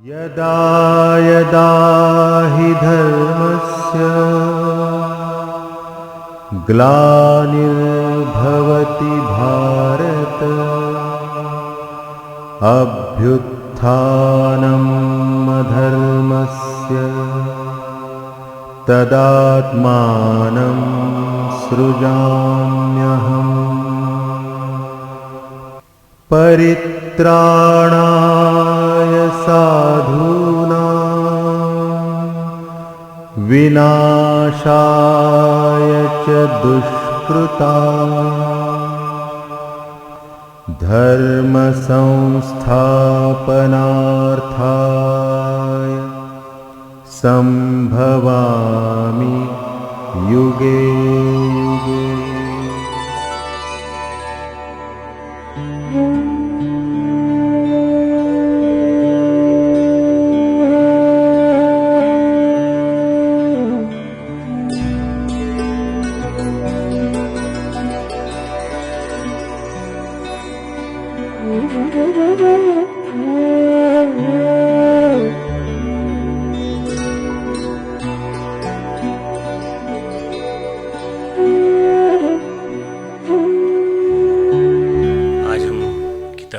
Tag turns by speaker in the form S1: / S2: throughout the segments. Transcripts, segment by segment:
S1: यदा यदा हि धर्मस्य ग्लानिर्भवति भारत अभ्युत्थानम् अधर्मस्य तदात्मानं सृजाम्यहम्। परित्राणाय साधूनां विनाशाय च दुष्कृतां धर्म संस्थापनार्थाय संभवामि युगे युगे।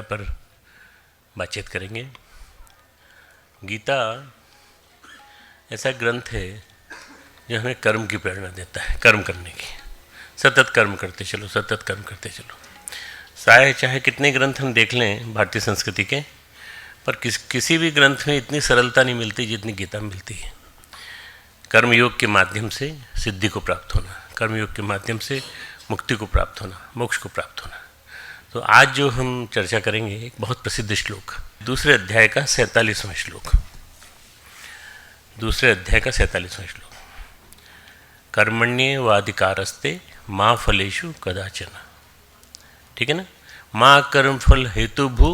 S2: पर बातचीत करेंगे। गीता ऐसा ग्रंथ है जो हमें कर्म की प्रेरणा देता है, कर्म करने की। सतत कर्म करते चलो, सतत कर्म करते चलो। चाहे कितने ग्रंथ हम देख लें भारतीय संस्कृति के, पर किसी भी ग्रंथ में इतनी सरलता नहीं मिलती जितनी गीता में मिलती है। कर्मयोग के माध्यम से सिद्धि को प्राप्त होना, कर्मयोग के माध्यम से मुक्ति को प्राप्त होना, मोक्ष को प्राप्त होना। तो आज जो हम चर्चा करेंगे एक बहुत प्रसिद्ध श्लोक, दूसरे अध्याय का 47वां श्लोक। दूसरे अध्याय का 47वां श्लोक। कर्मण्येवाधिकारस्ते माँ फलेषु कदाचन। ठीक है ना। माँ कर्मफल हेतु भू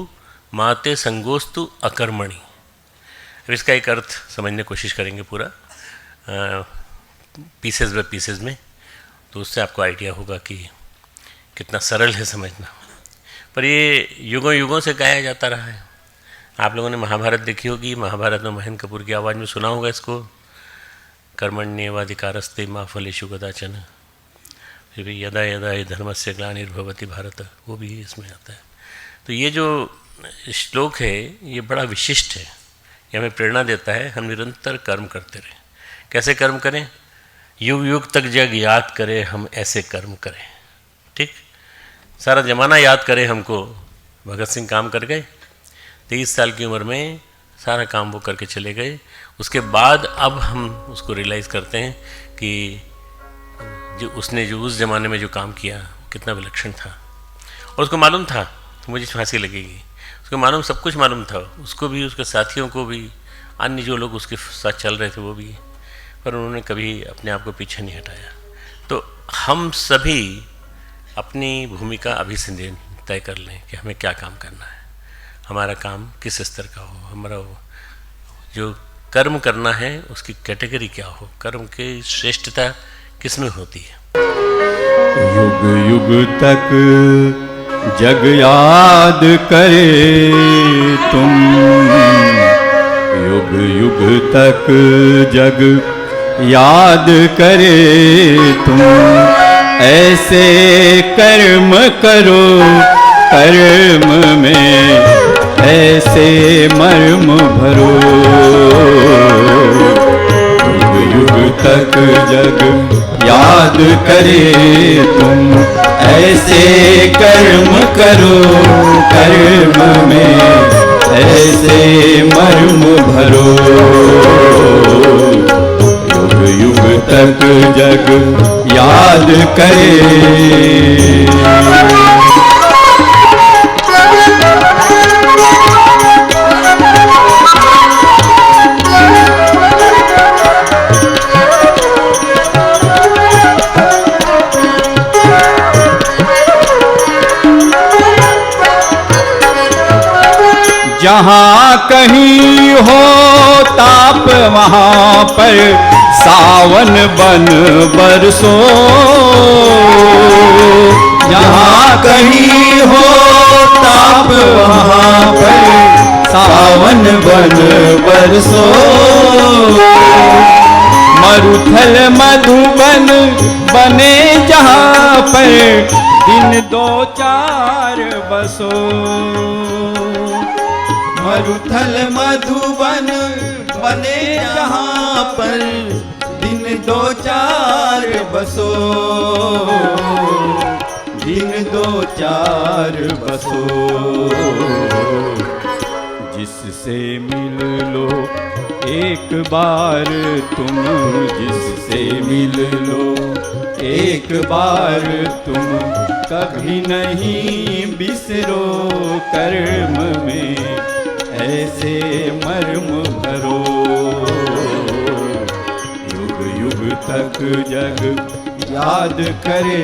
S2: माते संगोस्तु अकर्मणि। अब इसका एक अर्थ समझने की कोशिश करेंगे पूरा पीसेस बाय पीसेस में, तो उससे आपको आइडिया होगा कि कितना सरल है समझना। पर ये युगों युगों से गाया जाता रहा है। आप लोगों ने महाभारत देखी होगी, महाभारत में महेंद्र कपूर की आवाज़ में सुना होगा इसको। कर्मण्येवाधिकारस्ते मा फलेषु कदाचन, फिर भी यदा यदा हि धर्मस्य ग्लानिर्भवति भारत, वो भी इसमें आता है। तो ये जो श्लोक है ये बड़ा विशिष्ट है, ये हमें प्रेरणा देता है हम निरंतर कर्म करते रहें। कैसे कर्म करें? युग युग तक जग याद करे हम ऐसे कर्म करें। ठीक, सारा ज़माना याद करे हमको। भगत सिंह काम कर गए, 23 साल की उम्र में सारा काम वो करके चले गए। उसके बाद अब हम उसको रियलाइज़ करते हैं कि जो उसने जो उस ज़माने में जो काम किया कितना विलक्षण था। और उसको मालूम था, तो मुझे फांसी लगेगी। उसको मालूम, सब कुछ मालूम था, उसको भी, उसके साथियों को भी, अन्य जो लोग उसके साथ चल रहे थे वो भी, पर उन्होंने कभी अपने आप को पीछे नहीं हटाया। तो हम सभी अपनी भूमिका अभी से तय कर लें कि हमें क्या काम करना है, हमारा काम किस स्तर का हो, हमारा जो कर्म करना है उसकी कैटेगरी क्या हो, कर्म की श्रेष्ठता किस में होती है।
S3: युग युग तक जग याद करे तुम, युग युग तक जग याद करे तुम, ऐसे कर्म करो कर्म में ऐसे मर्म भरो। युग युग तक जग याद करे तुम, ऐसे कर्म करो कर्म में ऐसे मर्म भरो। युग युग तक जग याद करे। जहाँ कहीं हो ताप वहाँ पर सावन बन बरसो। जहाँ कहीं हो ताप वहाँ पर सावन बन बरसो। मरुथल मधुबन बने जहाँ पर दिन दो चार बसो।
S4: मरुथल मधुबन बने जहाँ पर दिन दो चार बसो। दिन दो चार बसो।
S3: जिससे मिल लो एक बार तुम, जिससे मिल लो एक बार तुम, कभी नहीं बिसरो कर्म में ऐसे मर्म भरो। युग युग तक जग याद करे।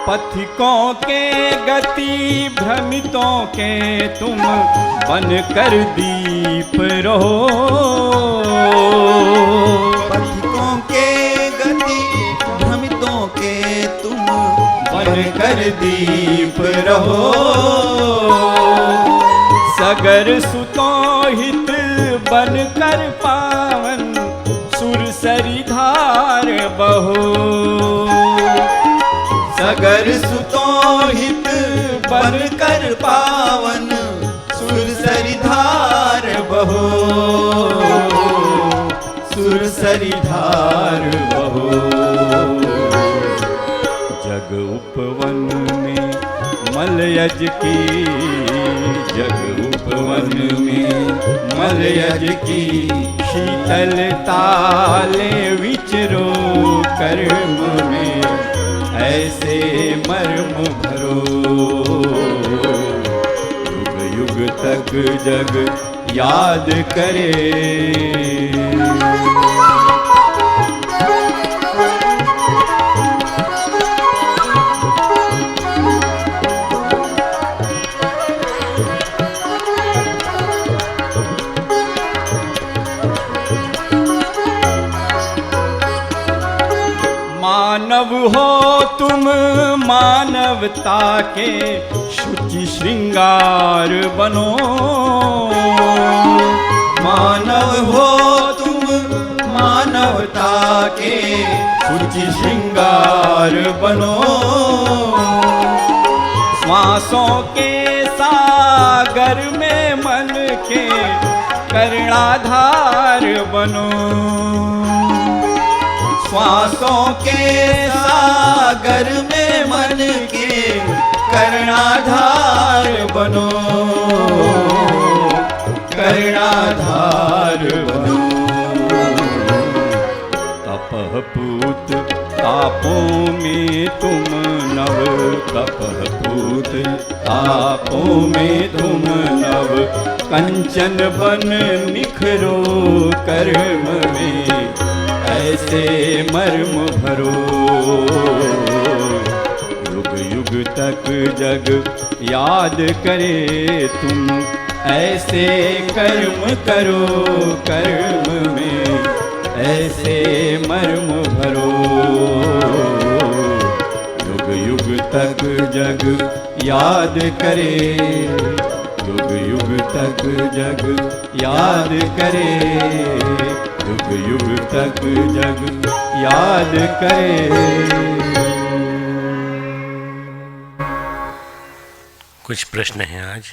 S3: पथिकों के गति भ्रमितों के तुम बनकर दीप रहो।
S4: पथिकों के गति भ्रमितों के तुम
S3: बनकर दीप रहो। सगर सुतों हित बनकर पावन सुरसरी धार बहो।
S4: सगर सुतों हित बनकर पावन सुरसरी धार बहो। सुरसरी धार बहो।
S3: जग उपवन में मलयज की, जग उपवन में मलयज की, शीतल ताले विचरो कर्म में ऐसे मर्म भरो। युग युग तक जग याद करे। मानव हो तुम मानवता के शुचि श्रृंगार बनो।
S4: मानव हो तुम मानवता के
S3: शुचि श्रृंगार बनो। श्वासों के सागर में मन के कर्णाधार बनो।
S4: श्वासों के सागर में मन के कर्णाधार बनो। कर्णाधार बनो।
S3: तपह पूत तापों में तुम नव, तपह पूत तापों में तुम नव, कंचन बन निखरो कर्म में ऐसे मर्म भरो। युग युग तक जग याद करे तुम ऐसे कर्म करो। कर्म में ऐसे मर्म भरो। युग युग तक जग याद करे। युग युग तक जग याद करे। युग युग तक जग याद करे।
S2: कुछ प्रश्न हैं आज।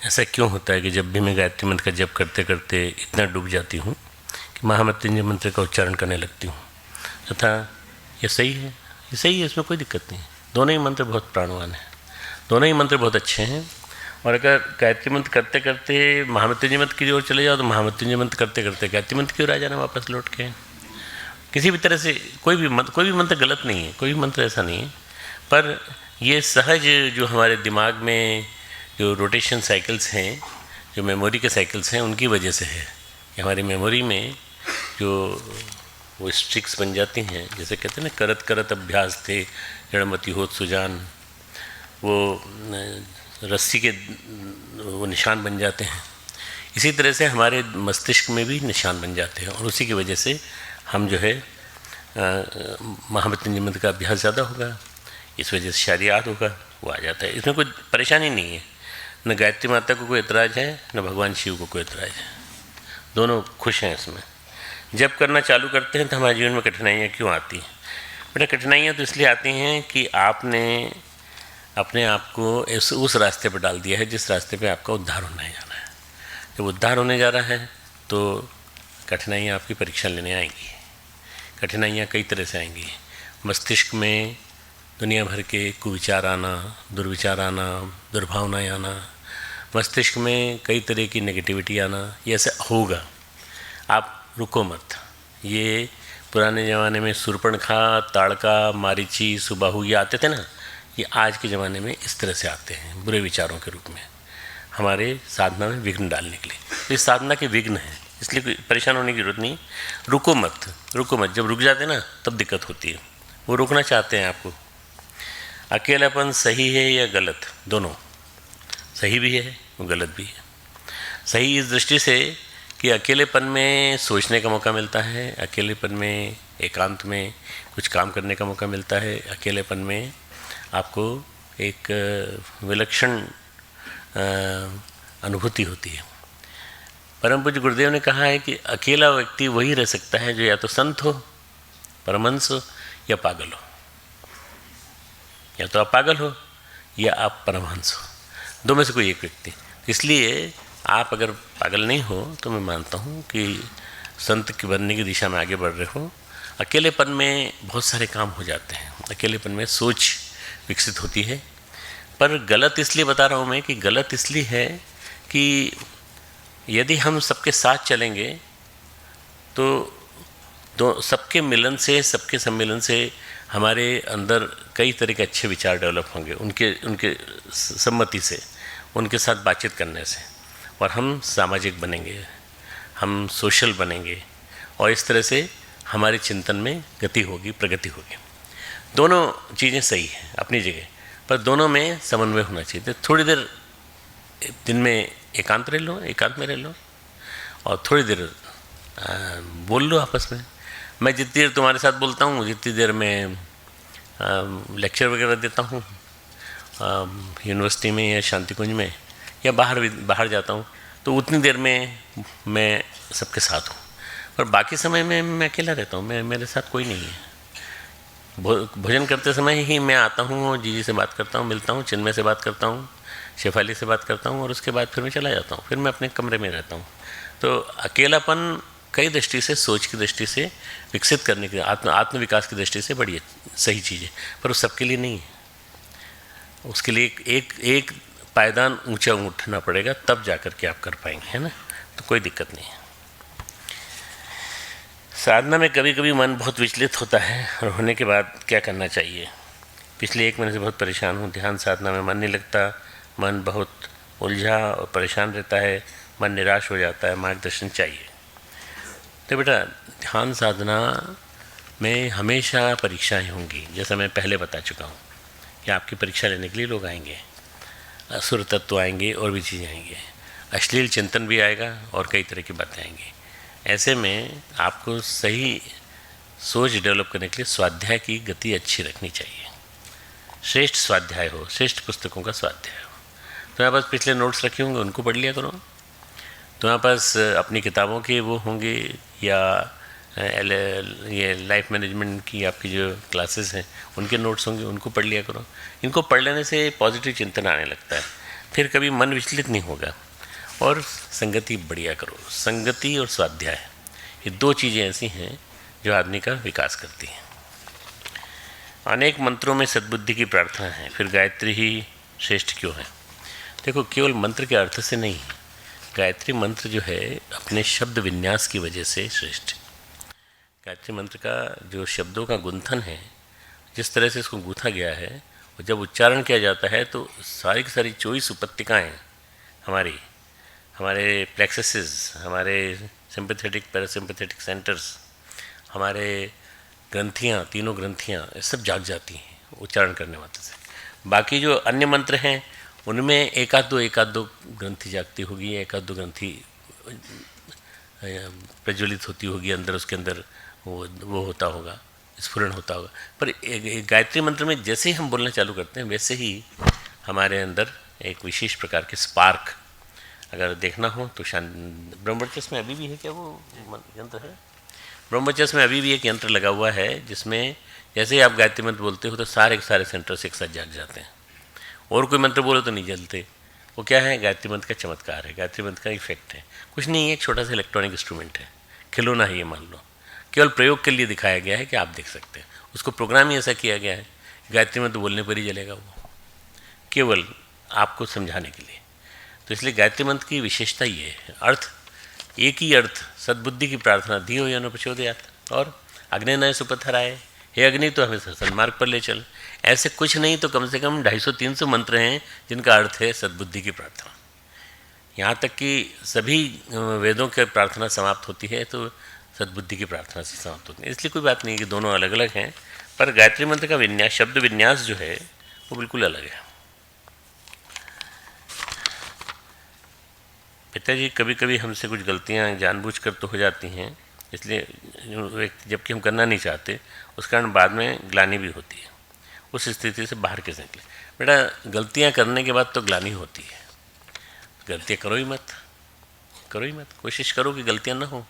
S2: ऐसा क्यों होता है कि जब भी मैं गायत्री मंत्र का जप करते करते इतना डूब जाती हूँ कि महामृत्युंजय मंत्र का उच्चारण करने लगती हूँ तथा ये सही है, ये सही है, इसमें कोई दिक्कत नहीं। दोनों ही मंत्र बहुत प्राणवान हैं, दोनों ही मंत्र बहुत अच्छे हैं। और अगर गायत्री मंत्र करते करते महामृत्युंजय मंत्र की ओर चले जाओ तो महामृत्युंजय मंत्र करते करते गायत्री मंत्र की ओर आ जाना वापस लौट के। किसी भी तरह से कोई भी मंत्र गलत नहीं है, कोई भी मंत्र ऐसा नहीं है। पर ये सहज जो हमारे दिमाग में जो रोटेशन साइकिल्स हैं, जो मेमोरी के साइकिल्स हैं, उनकी वजह से है कि हमारी मेमोरी में जो वो स्ट्रिक्स बन जाती हैं। जैसे कहते हैं ना, करत करत अभ्यास थे जड़मती होत सुजान। वो रस्सी के वो निशान बन जाते हैं। इसी तरह से हमारे मस्तिष्क में भी निशान बन जाते हैं, और उसी की वजह से हम जो है महामृत्युंजय मंत्र का अभ्यास ज़्यादा होगा, इस वजह से शायद याद होगा, वो आ जाता है। इसमें कोई परेशानी नहीं है, न गायत्री माता को कोई एतराज़ है, न भगवान शिव को कोई एतराज़ है, दोनों खुश हैं इसमें। जब करना चालू करते हैं तो हमारे जीवन में कठिनाइयाँ क्यों आती हैं? बेटा कठिनाइयाँ तो इसलिए आती हैं कि आपने अपने आप को उस रास्ते पर डाल दिया है जिस रास्ते पे आपका उद्धार होने जाना है। जब उद्धार होने जा रहा है तो कठिनाइयाँ आपकी परीक्षा लेने आएंगी। कठिनाइयाँ कई तरह से आएंगी। मस्तिष्क में दुनिया भर के कुविचार आना, दुर्विचार आना, दुर्भावनाएँ आना, मस्तिष्क में कई तरह की नेगेटिविटी आना, ये ऐसा होगा। आप रुको मत। ये पुराने ज़माने में शूर्पणखा, ताड़का, मारीची, सुबाहु ये आते थे ना, ये आज के ज़माने में इस तरह से आते हैं बुरे विचारों के रूप में हमारे साधना में विघ्न डालने के लिए। तो इस साधना के विघ्न हैं, इसलिए कोई परेशान होने की जरूरत नहीं। रुको मत, रुको मत। जब रुक जाते हैं ना तब दिक्कत होती है। वो रोकना चाहते हैं आपको। अकेलापन सही है या गलत? दोनों सही भी है, वो गलत भी है। सही इस दृष्टि से कि अकेलेपन में सोचने का मौका मिलता है, अकेलेपन में एकांत में कुछ काम करने का मौका मिलता है, अकेलेपन में आपको एक विलक्षण अनुभूति होती है। परम पूज्य गुरुदेव ने कहा है कि अकेला व्यक्ति वही रह सकता है जो या तो संत हो, परमहंस हो, या पागल हो। या तो आप पागल हो या आप परमहंस हो, दो में से कोई एक व्यक्ति। इसलिए आप अगर पागल नहीं हो तो मैं मानता हूँ कि संत के बनने की दिशा में आगे बढ़ रहे हो। अकेलेपन में बहुत सारे काम हो जाते हैं, अकेलेपन में सोच विकसित होती है। पर गलत इसलिए बता रहा हूँ मैं कि गलत इसलिए है कि यदि हम सबके साथ चलेंगे तो सबके मिलन से, सबके सम्मिलन से हमारे अंदर कई तरह के अच्छे विचार डेवलप होंगे, उनके सम्मति से, उनके साथ बातचीत करने से, और हम सामाजिक बनेंगे, हम सोशल बनेंगे, और इस तरह से हमारे चिंतन में गति होगी, प्रगति होगी। दोनों चीज़ें सही हैं अपनी जगह, पर दोनों में समन्वय होना चाहिए। तो थोड़ी देर दिन में एकांत रह लो, एकांत में रह लो, और थोड़ी देर बोल लो आपस में। मैं जितनी देर तुम्हारे साथ बोलता हूँ, जितनी देर मैं लेक्चर वगैरह देता हूँ यूनिवर्सिटी में या शांति कुंज में या बाहर जाता हूँ, तो उतनी देर में मैं सबके साथ हूँ। पर बाकी समय में मैं अकेला रहता हूँ, मेरे साथ कोई नहीं है। भोजन करते समय ही मैं आता हूँ, जीजी से बात करता हूँ, मिलता हूँ, चिन्मय से बात करता हूँ, शेफाली से बात करता हूँ, और उसके बाद फिर मैं चला जाता हूँ, फिर मैं अपने कमरे में रहता हूँ। तो अकेलापन कई दृष्टि से, सोच की दृष्टि से विकसित करने की, आत्म विकास की दृष्टि से बड़ी सही चीज़ है, पर वो सबके लिए नहीं है। उसके लिए एक पायदान ऊंचा उठना पड़ेगा, तब जाकर के आप कर पाएंगे, है ना। तो कोई दिक्कत नहीं है। साधना में कभी कभी मन बहुत विचलित होता है, और होने के बाद क्या करना चाहिए? पिछले 1 महीने से बहुत परेशान हूँ। ध्यान साधना में मन नहीं लगता, मन बहुत उलझा और परेशान रहता है, मन निराश हो जाता है, मार्गदर्शन चाहिए। तो बेटा ध्यान साधना में हमेशा परीक्षाएं होंगी, जैसा मैं पहले बता चुका हूँ कि आपकी परीक्षा लेने के लिए लोग आएंगे, असुर तत्व आएंगे, और भी चीज़ें आएंगे, अश्लील चिंतन भी आएगा, और कई तरह की बातें आएंगी। ऐसे में आपको सही सोच डेवलप करने के लिए स्वाध्याय की गति अच्छी रखनी चाहिए। श्रेष्ठ स्वाध्याय हो, श्रेष्ठ पुस्तकों का स्वाध्याय हो। तुम्हारे पास पिछले नोट्स रखे होंगे, उनको पढ़ लिया करो। तुम्हारे पास अपनी किताबों के वो होंगे, या ये लाइफ मैनेजमेंट की आपकी जो क्लासेस हैं उनके नोट्स होंगे, उनको पढ़ लिया करो। इनको पढ़ लेने से पॉजिटिव चिंतन आने लगता है, फिर कभी मन विचलित नहीं होगा। और संगति बढ़िया करो। संगति और स्वाध्याय, ये 2 चीज़ें ऐसी हैं जो आदमी का विकास करती हैं। अनेक मंत्रों में सद्बुद्धि की प्रार्थना है, फिर गायत्री ही श्रेष्ठ क्यों है? देखो, केवल मंत्र के अर्थ से नहीं, गायत्री मंत्र जो है अपने शब्द विन्यास की वजह से श्रेष्ठ। गायत्री मंत्र का जो शब्दों का गुंथन है, जिस तरह से इसको गूँथा गया है, और जब उच्चारण किया जाता है तो सारी की सारी 24 उपत्यकाएँ हमारे प्लेक्सेस, हमारे सिंपैथेटिक पैरासिम्पैथेटिक सेंटर्स, हमारे ग्रंथियाँ, तीनों ग्रंथियाँ सब जाग जाती हैं उच्चारण करने मात्र से। बाकी जो अन्य मंत्र हैं उनमें एक आध दो ग्रंथि जागती होगी, एक आध दो ग्रंथि प्रज्वलित होती होगी अंदर, उसके अंदर वो होता होगा, स्फुरण होता होगा। पर एक गायत्री मंत्र में जैसे ही हम बोलना चालू करते हैं वैसे ही हमारे अंदर एक विशेष प्रकार के स्पार्क, अगर देखना हो तो ब्रह्मवर्चस्व में अभी भी है क्या वो यंत्र है? ब्रह्मवर्चस्व में अभी भी एक यंत्र लगा हुआ है जिसमें जैसे ही आप गायत्री मंत्र बोलते हो तो सारे सेंटर्स एक साथ जाग जाते हैं, और कोई मंत्र बोलो तो नहीं जलते। वो क्या है? गायत्री मंत्र का चमत्कार है, गायत्री मंत्र का इफेक्ट है। कुछ नहीं है, एक छोटा सा इलेक्ट्रॉनिक इंस्ट्रूमेंट है, खिलौना है ये, मान लो केवल प्रयोग के लिए दिखाया गया है कि आप देख सकते हैं। उसको प्रोग्राम ही ऐसा किया गया है, गायत्री मंत्र बोलने पर ही जलेगा वो, केवल आपको समझाने के लिए। तो इसलिए गायत्री मंत्र की विशेषता ये है, अर्थ एक ही अर्थ, सद्बुद्धि की प्रार्थना, धियो यो न प्रचोदयात्, और अग्नि नय सुपथराय, हे अग्नि तो हमें सन्मार्ग पर ले चल। ऐसे कुछ नहीं तो कम से कम 250-300 मंत्र हैं जिनका अर्थ है सद्बुद्धि की प्रार्थना। यहाँ तक कि सभी वेदों की प्रार्थना समाप्त होती है तो सद्बुद्धि की प्रार्थना से समाप्त होती है। इसलिए कोई बात नहीं कि दोनों अलग अलग हैं, पर गायत्री मंत्र का विन्यास, शब्द विन्यास जो है वो बिल्कुल अलग है। पिताजी कभी कभी हमसे कुछ गलतियाँ जानबूझकर तो हो जाती हैं, इसलिए जबकि हम करना नहीं चाहते, उस कारण बाद में ग्लानि भी होती है। उस स्थिति से बाहर कैसे निकले? बेटा गलतियाँ करने के बाद तो ग्लानि होती है, गलतियाँ करो ही मत, कोशिश करो कि गलतियाँ ना हो।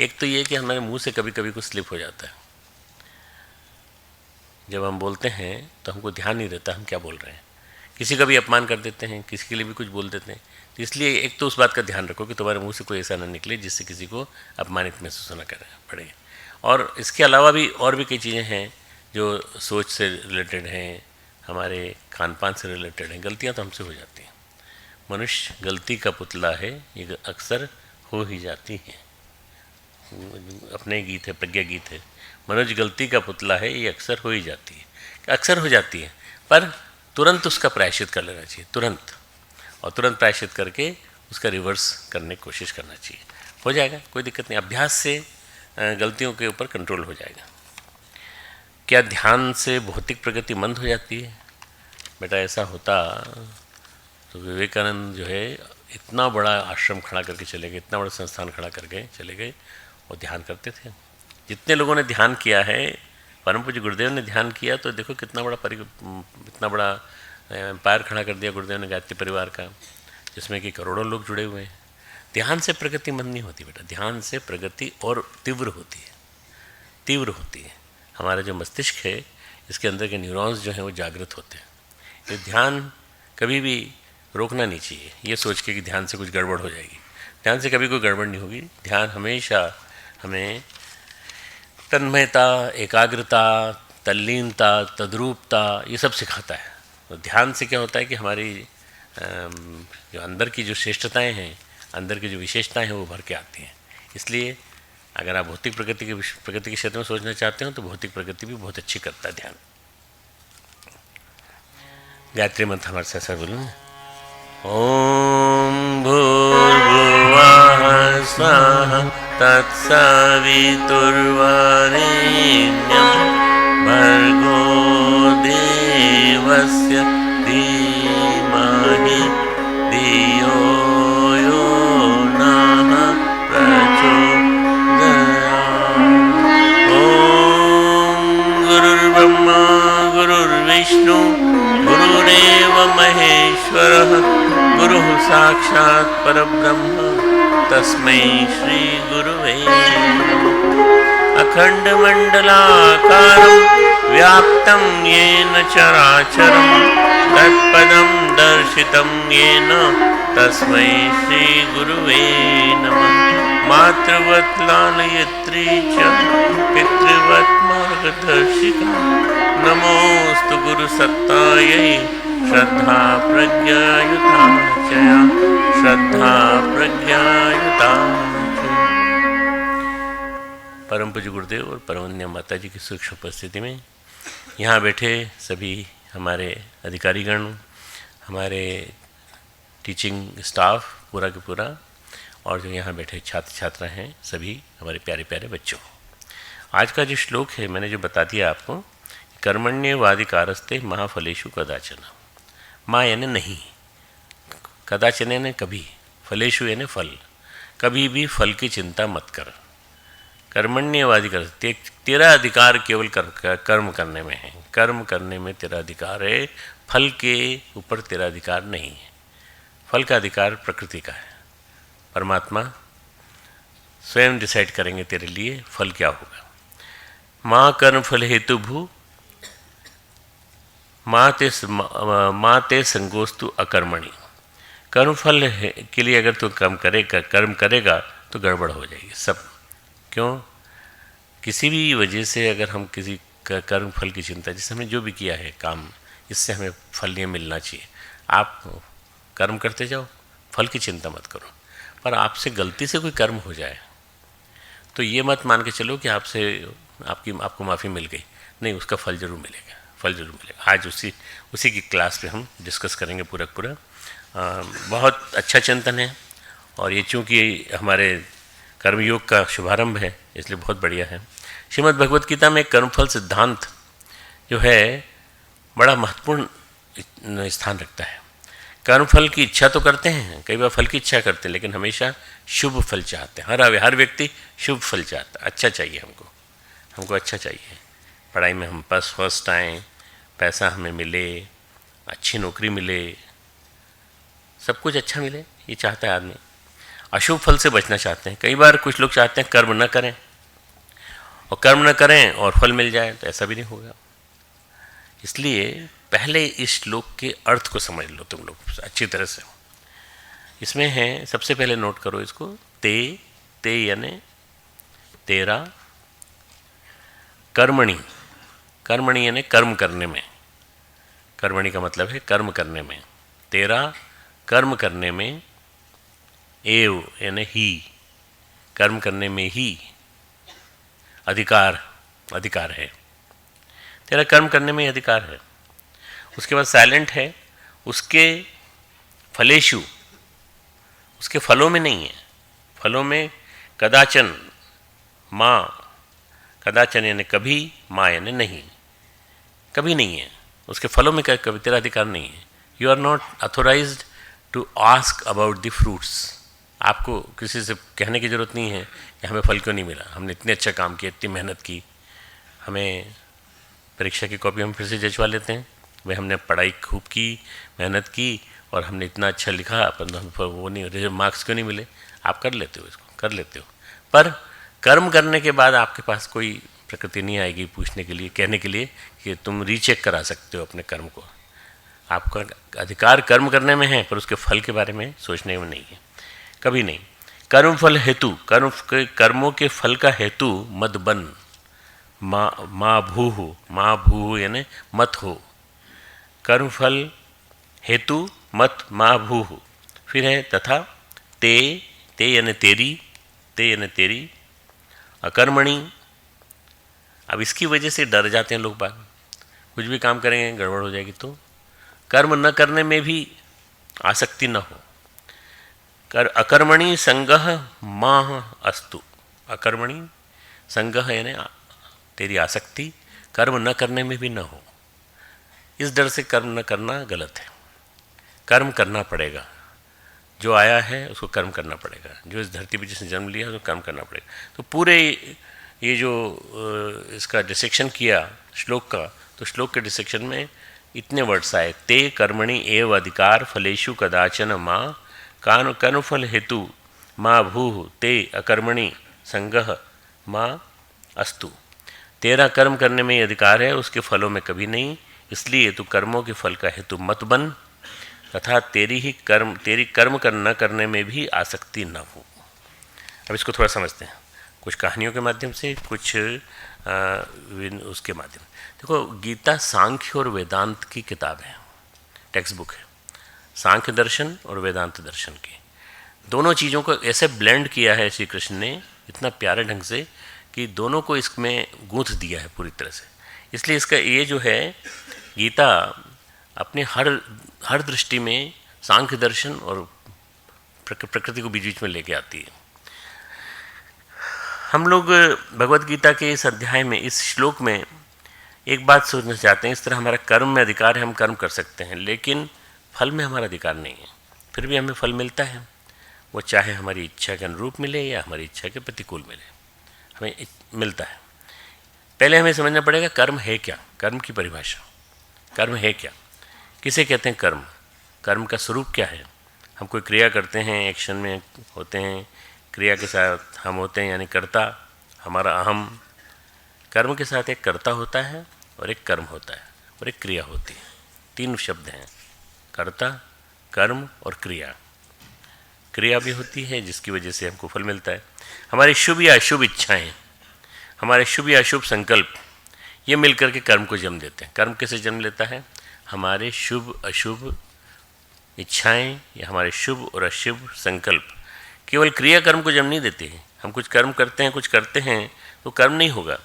S2: एक तो ये कि हमारे मुंह से कभी कभी कुछ स्लिप हो जाता है, जब हम बोलते हैं तो हमको ध्यान नहीं रहता हम क्या बोल रहे हैं, किसी का भी अपमान कर देते हैं, किसी के लिए भी कुछ बोल देते हैं। तो इसलिए एक तो उस बात का ध्यान रखो कि तुम्हारे मुंह से कोई ऐसा ना निकले जिससे किसी को अपमानित महसूस ना करना पड़े। और इसके अलावा भी और भी कई चीज़ें हैं जो सोच से रिलेटेड हैं, हमारे खान पान से रिलेटेड हैं। गलतियाँ तो हमसे हो जाती हैं, मनुष्य गलती का पुतला है, ये अक्सर हो ही जाती हैं। अपने गीत है, प्रज्ञा गीत है, मनुष्य गलती का पुतला है, ये अक्सर हो ही जाती है, अक्सर हो जाती है, पर तुरंत उसका प्रायश्चित कर लेना चाहिए, तुरंत, और तुरंत प्रायश्चित करके उसका रिवर्स करने की कोशिश करना चाहिए। हो जाएगा, कोई दिक्कत नहीं, अभ्यास से गलतियों के ऊपर कंट्रोल हो जाएगा। क्या ध्यान से भौतिक प्रगति मंद हो जाती है? बेटा ऐसा होता तो विवेकानंद जो है इतना बड़ा आश्रम खड़ा करके चले गए, इतना बड़ा संस्थान खड़ा करके चले गए, और ध्यान करते थे। जितने लोगों ने ध्यान किया है, परम पूज्य गुरुदेव ने ध्यान किया तो देखो कितना बड़ा एम्पायर खड़ा कर दिया गुरुदेव ने गायत्री परिवार का, जिसमें कि करोड़ों लोग जुड़े हुए हैं। ध्यान से प्रगति मंद नहीं होती बेटा, ध्यान से प्रगति और तीव्र होती है, तीव्र होती है। हमारा जो मस्तिष्क है, इसके अंदर के न्यूरॉन्स जो हैं वो जागृत होते हैं। ये ध्यान कभी भी रोकना नहीं चाहिए ये सोच के कि ध्यान से कुछ गड़बड़ हो जाएगी। ध्यान से कभी कोई गड़बड़ नहीं होगी। ध्यान हमेशा हमें तन्मयता, एकाग्रता, तल्लीनता, तद्रूपता, ये सब सिखाता है। तो ध्यान से क्या होता है कि हमारी जो अंदर की जो श्रेष्ठताएँ हैं, अंदर की जो विशेषताएँ हैं वो भर के आती हैं। इसलिए अगर आप भौतिक प्रगति के क्षेत्र में सोचना चाहते हो तो भौतिक प्रगति भी बहुत अच्छी करता है ध्यान। गायत्री मंत्र हमारे साथ साथ बोलो। ओम भूर्भुवः स्वः तत्सवितुर्वरेण्यं भर्गो देवस्य धीमहि धियो यो नः प्रचोदयात्। ओम गुरुर्ब्रह्मा गुरुर्विष्णु गुरुरेव महेश्वरः गुरुः साक्षात् परब्रह्म तस्मै श्री गुरुवे नमः। अखण्डमण्डलाकारं व्याप्तं येन चराचरं तत्पदं दर्शितं येन तस्मै श्री गुरुवे नमः। मातृवत् लालयित्री च पितृवत् मार्गदर्शिका नमोस्तु गुरुसत्तायै श्रद्धा प्रज्ञायुता चया श्रद्धा प्रज्ञायुता। परम पूज्य गुरुदेव और परमन्या माता जी की सूक्ष्म उपस्थिति में यहाँ बैठे सभी हमारे अधिकारीगण, हमारे टीचिंग स्टाफ पूरा के पूरा, और जो यहाँ बैठे छात्र छात्रा हैं, सभी हमारे प्यारे प्यारे बच्चों, आज का जो श्लोक है मैंने जो बता दिया आपको, कर्मण्यवाधिकारस्ते महाफलेषु कदाचन। माँ यानी नहीं, कदाचन यानी कभी, फलेषु यानी फल, कभी भी फल की चिंता मत कर। कर्मण्यवाधिकार, तेरा अधिकार केवल कर्म करने में है, कर्म करने में तेरा अधिकार है, फल के ऊपर तेरा अधिकार नहीं है। फल का अधिकार प्रकृति का है, परमात्मा स्वयं डिसाइड करेंगे तेरे लिए फल क्या होगा। माँ कर्म फल हेतु भू माँ ते संगोस्तु अकर्मणि। कर्म फल के लिए अगर तू कर्म करेगा तो गड़बड़ हो जाएगी सब। क्यों? किसी भी वजह से अगर हम किसी कर्म फल की चिंता, जिससे हमने जो भी किया है काम, इससे हमें फल ये मिलना चाहिए, आप कर्म करते जाओ, फल की चिंता मत करो। पर आपसे गलती से कोई कर्म हो जाए तो ये मत मान के चलो कि आपको माफ़ी मिल गई, नहीं, उसका फल जरूर मिलेगा, फल जरूर मिलेगा। आज उसी की क्लास पे हम डिस्कस करेंगे पूरा। बहुत अच्छा चिंतन है, और ये चूँकि हमारे कर्मयोग का शुभारंभ है इसलिए बहुत बढ़िया है। श्रीमद् भगवत गीता में कर्मफल सिद्धांत जो है बड़ा महत्वपूर्ण स्थान रखता है। कर्मफल की इच्छा तो करते हैं, कई बार फल की इच्छा करते हैं, लेकिन हमेशा शुभ फल चाहते हैं। हर व्यक्ति शुभ फल चाहता है, अच्छा चाहिए हमको अच्छा चाहिए, पढ़ाई में हम फर्स्ट आएँ, पैसा हमें मिले, अच्छी नौकरी मिले, सब कुछ अच्छा मिले, ये चाहता है आदमी। अशुभ फल से बचना चाहते हैं। कई बार कुछ लोग चाहते हैं कर्म न करें, और कर्म न करें और फल मिल जाए, तो ऐसा भी नहीं होगा। इसलिए पहले इस श्लोक के अर्थ को समझ लो तुम लोग अच्छी तरह से। इसमें है, सबसे पहले नोट करो इसको, ते यानी तेरा, कर्मणि यानी कर्म करने में, कर्मणि का मतलब है कर्म करने में, तेरा कर्म करने में, एव यानी ही, कर्म करने में ही अधिकार है, तेरा कर्म करने में अधिकार है। उसके बाद साइलेंट है, उसके फलेषु, उसके फलों में नहीं है, फलों में कदाचन, माँ, कदाचन यानी कभी, माँ यानी नहीं, कभी नहीं है, उसके फलों में कभी तेरा अधिकार नहीं है। You are not authorized to ask about the fruits. आपको किसी से कहने की ज़रूरत नहीं है कि हमें फल क्यों नहीं मिला, हमने इतने अच्छा काम किया, इतनी मेहनत की, हमें परीक्षा की कॉपी हम फिर से जचवा लेते हैं, भाई हमने पढ़ाई खूब की, मेहनत की, और हमने इतना अच्छा लिखा, पर वो नहीं, मार्क्स क्यों नहीं मिले। आप कर लेते हो, इसको कर लेते हो, पर कर्म करने के बाद आपके पास कोई प्रकृति नहीं आएगी पूछने के लिए, कहने के लिए कि तुम रीचेक करा सकते हो अपने कर्म को। आपका अधिकार कर्म करने में है, पर उसके फल के बारे में सोचने में नहीं है, कभी नहीं। कर्म फल हेतु, कर्मों के फल का हेतु मत बन, माँ भू यानी मत हो, कर्म फल हेतु मत माँ भू। फिर है तथा ते यानी तेरी, अकर्मणि। अब इसकी वजह से डर जाते हैं लोग बाग, कुछ भी काम करेंगे गड़बड़ हो जाएगी, तो कर्म न करने में भी आसक्ति न हो। अकर्मणि संगह माह अस्तु, अकर्मणि संगह यानी तेरी आसक्ति कर्म न करने में भी न हो। इस डर से कर्म न करना गलत है, कर्म करना पड़ेगा, जो आया है उसको कर्म करना पड़ेगा, जो इस धरती पर जिसने जन्म लिया उसको कर्म करना पड़ेगा। तो पूरे ये जो इसका डिसेक्शन किया श्लोक का, तो श्लोक के डिसेक्शन में इतने वर्ड्स आए, ते कर्मणि एव अधिकार फलेषु कदाचन माँ कर्मफल हेतु माँ भूः ते अकर्मणि संगह माँ अस्तु। तेरा कर्म करने में अधिकार है, उसके फलों में कभी नहीं, इसलिए तू कर्मों के फल का हेतु मत बन, तथा तेरी कर्म न करने में भी आसक्ति न हो। अब इसको थोड़ा समझते हैं, कुछ कहानियों के माध्यम से, कुछ उसके माध्यम। देखो, गीता सांख्य और वेदांत की किताब है, टेक्स्ट बुक है, सांख्य दर्शन और वेदांत दर्शन की दोनों चीज़ों को ऐसे ब्लेंड किया है श्री कृष्ण ने इतना प्यारे ढंग से कि दोनों को इसमें गूंथ दिया है पूरी तरह से। इसलिए इसका ये जो है गीता अपने हर दृष्टि में सांख्य दर्शन और प्रकृति को बीच बीच में लेके आती है। हम लोग भगवत गीता के इस अध्याय में, इस श्लोक में एक बात सोचना चाहते हैं, इस तरह हमारा कर्म में अधिकार है, हम कर्म कर सकते हैं, लेकिन फल में हमारा अधिकार नहीं है। फिर भी हमें फल मिलता है, वो चाहे हमारी इच्छा के अनुरूप मिले या हमारी इच्छा के प्रतिकूल मिले, हमें मिलता है। पहले हमें समझना पड़ेगा कर्म है क्या, कर्म की परिभाषा। कर्म है क्या, किसे कहते हैं कर्म, कर्म का स्वरूप क्या है। हम कोई क्रिया करते हैं, एक्शन में होते हैं, क्रिया के साथ हम होते हैं यानी कर्ता, हमारा अहम। कर्म के साथ एक कर्ता होता है और एक कर्म होता है और एक क्रिया होती है। तीन शब्द हैं, कर्ता, कर्म और क्रिया। क्रिया भी होती है जिसकी वजह से हमको फल मिलता है। हमारी शुभ या अशुभ इच्छाएं, हमारे शुभ या अशुभ संकल्प, ये मिलकर के कर्म को जन्म देते हैं। कर्म कैसे जन्म लेता है, हमारे शुभ अशुभ इच्छाएं या हमारे शुभ और अशुभ संकल्प केवल क्रिया कर्म को जन्म नहीं देते हैं। हम कुछ कर्म करते हैं, कुछ करते हैं तो कर्म नहीं होगा।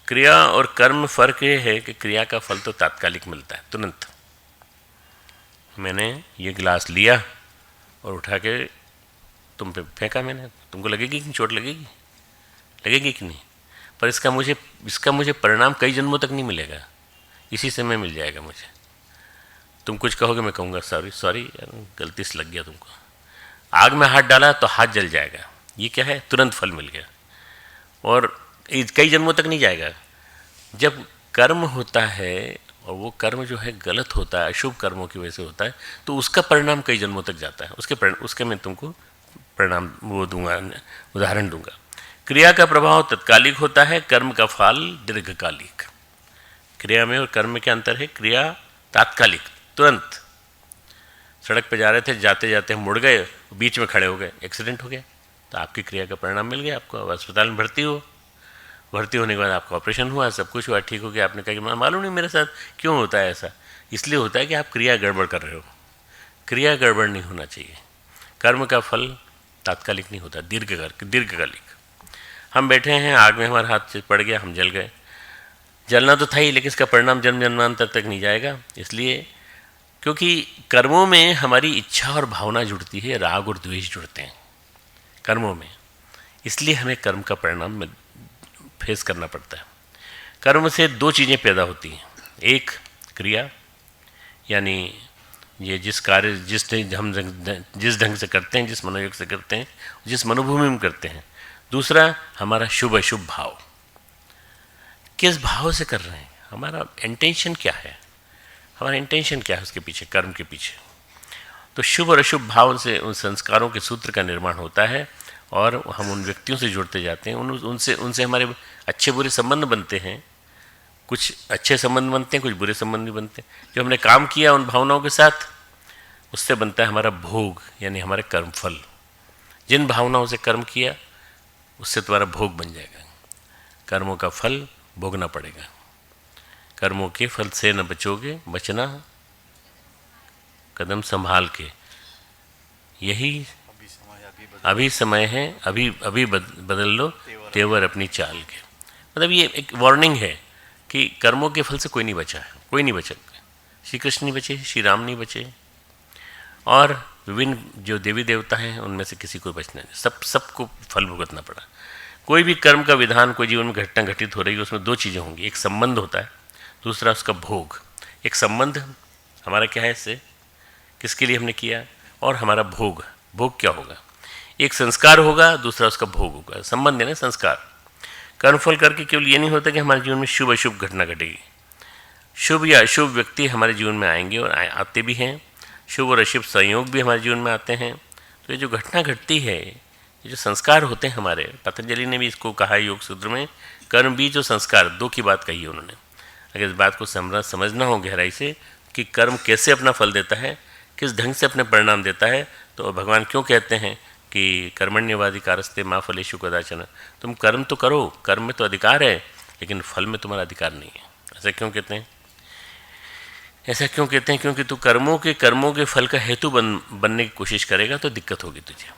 S2: क्रिया और कर्म फर्क ये है कि क्रिया का फल तो तात्कालिक मिलता है, तुरंत। मैंने ये गिलास लिया और उठा के तुम पे फेंका, मैंने, तुमको लगेगी कि चोट लगेगी, लगेगी कि नहीं, पर इसका मुझे परिणाम कई जन्मों तक नहीं मिलेगा, इसी समय मिल जाएगा मुझे। तुम कुछ कहोगे, मैं कहूँगा सॉरी गलती से लग गया तुमको। आग में हाथ डाला तो हाथ जल जाएगा, ये क्या है, तुरंत फल मिल गया और कई जन्मों तक नहीं जाएगा। जब कर्म होता है और वो कर्म जो है गलत होता है, अशुभ कर्मों की वजह से होता है, तो उसका परिणाम कई जन्मों तक जाता है। उसके मैं तुमको परिणाम वो दूंगा, उदाहरण दूंगा। क्रिया का प्रभाव तत्कालिक होता है, कर्म का फल दीर्घकालिक। क्रिया में और कर्म में क्या अंतर है, क्रिया तात्कालिक, तुरंत। सड़क पे जा रहे थे, जाते जाते हम मुड़ गए, बीच में खड़े हो गए, एक्सीडेंट हो गया, तो आपकी क्रिया का परिणाम मिल गया, आपको अस्पताल में भर्ती होने के बाद आपका ऑपरेशन हुआ, सब कुछ हुआ, ठीक हो गया। आपने कहा कि मालूम नहीं मेरे साथ क्यों होता है ऐसा, इसलिए होता है कि आप क्रिया गड़बड़ कर रहे हो। क्रिया गड़बड़ नहीं होना चाहिए। कर्म का फल तात्कालिक नहीं होता, दीर्घकालिक। हम बैठे हैं, आग में हमारा हाथ से पड़ गया, हम जल गए। जलना तो था ही, लेकिन इसका परिणाम जन्म जन्मांतर तक नहीं जाएगा, इसलिए क्योंकि कर्मों में हमारी इच्छा और भावना जुड़ती है, राग और द्वेष जुड़ते हैं कर्मों में, इसलिए हमें कर्म का परिणाम फेस करना पड़ता है। कर्म से दो चीज़ें पैदा होती हैं, एक क्रिया यानी ये जिस कार्य हम जिस ढंग से करते हैं, जिस मनोयोग से करते हैं, जिस मनोभूमि में करते हैं। दूसरा हमारा शुभ अशुभ भाव, किस भाव से कर रहे हैं, हमारा इंटेंशन क्या है, हमारा इंटेंशन क्या है उसके पीछे, कर्म के पीछे। तो शुभ और अशुभ भाव से उन संस्कारों के सूत्र का निर्माण होता है और हम उन व्यक्तियों से जुड़ते जाते हैं, उनसे हमारे अच्छे बुरे संबंध बनते हैं। कुछ अच्छे संबंध बनते हैं, कुछ बुरे संबंध भी बनते हैं। जो हमने काम किया उन भावनाओं के साथ, उससे बनता है हमारा भोग यानी हमारे कर्मफल। जिन भावनाओं से कर्म किया उससे तुम्हारा भोग बन जाएगा, कर्मों का फल भोगना पड़ेगा। कर्मों के फल से न बचोगे, बचना कदम संभाल के। यही अभी समय है, अभी बदल लो तेवर अपनी चाल के। मतलब ये एक वार्निंग है कि कर्मों के फल से कोई नहीं बचा है, कोई नहीं बचा। श्री कृष्ण नहीं बचे, श्री राम नहीं बचे, और विभिन्न जो देवी देवता हैं उनमें से किसी को बचना नहीं, सबको फल भुगतना पड़ा। कोई भी कर्म का विधान, कोई जीवन में घटना घटित हो रही है, उसमें दो चीज़ें होंगी, एक संबंध होता है, दूसरा उसका भोग। एक संबंध हमारा क्या है, इससे किसके लिए हमने किया, और हमारा भोग क्या होगा। एक संस्कार होगा, दूसरा उसका भोग होगा। संबंध है ना, संस्कार। कर्मफल करके केवल ये नहीं होता कि हमारे जीवन में शुभ अशुभ घटना घटेगी। शुभ या अशुभ व्यक्ति हमारे जीवन में आएंगे और आते भी हैं, शुभ और अशुभ संयोग भी हमारे जीवन में आते हैं। तो ये जो घटना घटती है, ये जो संस्कार होते हैं हमारे, पतंजलि ने भी इसको कहा है योग सूत्र में, कर्म बीज और संस्कार, दो की बात कही है उन्होंने। अगर इस बात को समझना हो गहराई से कि कर्म कैसे अपना फल देता है, किस ढंग से अपने परिणाम देता है, तो भगवान क्यों कहते हैं कि कर्मण्यवाधिकारस्ते माँ फलेषु कदाचन। तुम कर्म तो करो, कर्म में तो अधिकार है, लेकिन फल में तुम्हारा अधिकार नहीं है। ऐसा क्यों कहते हैं? ऐसा क्यों कहते हैं? क्योंकि तू कर्मों के फल का हेतु बनने की कोशिश करेगा तो दिक्कत होगी तुझे।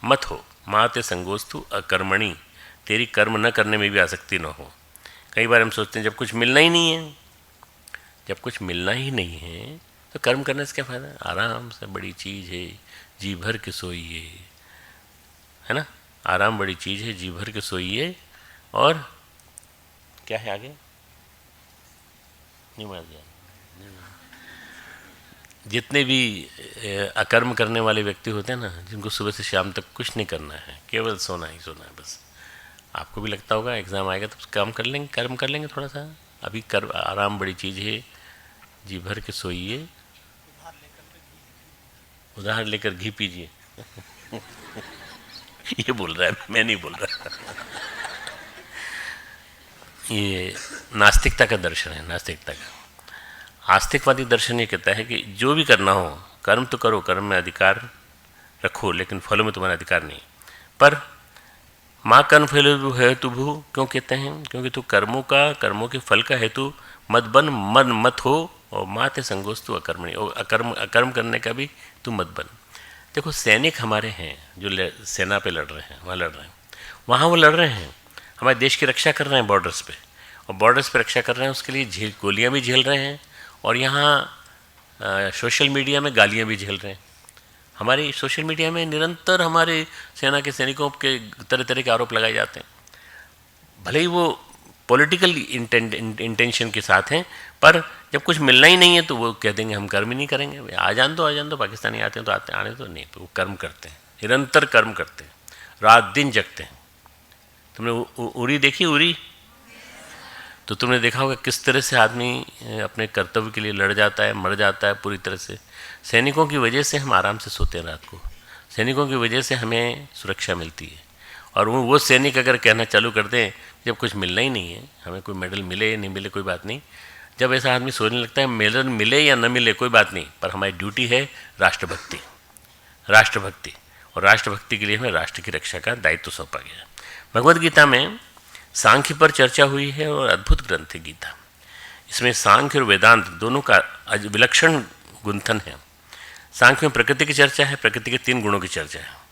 S2: मत हो माते संगोस्तु अकर्मणि, तेरी कर्म न करने में भी आसक्ति न हो। कई बार हम सोचते हैं जब कुछ मिलना ही नहीं है तो कर्म करने से क्या फ़ायदा। आराम से बड़ी चीज़ है, जी भर के सोइए, है ना। आराम बड़ी चीज़ है, जी भर के सोइए। और क्या है आगे? नहीं मार दिया। जितने भी अकर्म करने वाले व्यक्ति होते हैं ना, जिनको सुबह से शाम तक कुछ नहीं करना है, केवल सोना ही सोना है बस। आपको भी लगता होगा एग्ज़ाम आएगा तो काम कर लेंगे, कर्म कर लेंगे थोड़ा सा। अभी कर आराम बड़ी चीज़ है, जी भर के सोइए, उधार लेकर घी पीजिए। ये बोल रहा है, मैं नहीं बोल रहा। ये नास्तिकता का दर्शन है, नास्तिकता का। आस्तिकवादी दर्शन ये कहता है कि जो भी करना हो कर्म तो करो, कर्म में अधिकार रखो, लेकिन फलों में तुम्हारा अधिकार नहीं। पर माँ कर्म फल हेतु भू क्यों कहते हैं? क्योंकि तू कर्मों के फल का हेतु मत बन, मन मत हो, और माँ ते संगोस्तु अकर्मणी, और अकर्म करने का भी तू मत बन। देखो सैनिक हमारे हैं जो सेना पे लड़ रहे हैं, वहाँ वो लड़ रहे हैं, हमारे देश की रक्षा कर रहे हैं बॉर्डर्स पे, और बॉर्डर्स पे रक्षा कर रहे हैं, उसके लिए गोलियाँ भी झेल रहे हैं, और यहाँ सोशल मीडिया में गालियाँ भी झेल रहे हैं। हमारी सोशल मीडिया में निरंतर हमारे सेना के सैनिकों के तरह तरह के आरोप लगाए जाते हैं, भले ही वो पॉलिटिकल इंटेंशन के साथ हैं, पर जब कुछ मिलना ही नहीं है तो वो कह देंगे हम कर्म ही नहीं करेंगे। आ जान दो, पाकिस्तानी आते हैं तो आने तो नहीं, तो वो कर्म करते हैं, निरंतर कर्म करते हैं, रात दिन जगते हैं। तुमने उरी देखी? उरी तो तुमने देखा होगा किस तरह से आदमी अपने कर्तव्य के लिए लड़ जाता है, मर जाता है पूरी तरह से। सैनिकों की वजह से हम आराम से सोते हैं रात को, सैनिकों की वजह से हमें सुरक्षा मिलती है। और वो सैनिक अगर कहना चालू कर दें जब कुछ मिलना ही नहीं है, हमें कोई मेडल मिले या नहीं मिले कोई बात नहीं, जब ऐसा आदमी सोचने लगता है मेडल मिले या न मिले कोई बात नहीं, पर हमारी ड्यूटी है राष्ट्रभक्ति, और राष्ट्रभक्ति के लिए हमें राष्ट्र की रक्षा का दायित्व सौंपा गया। भगवद गीता में सांख्य पर चर्चा हुई है, और अद्भुत ग्रंथ है गीता। इसमें सांख्य और वेदांत दोनों का विलक्षण गुंथन है। सांख्य में प्रकृति की चर्चा है, प्रकृति के 3 गुणों की चर्चा है।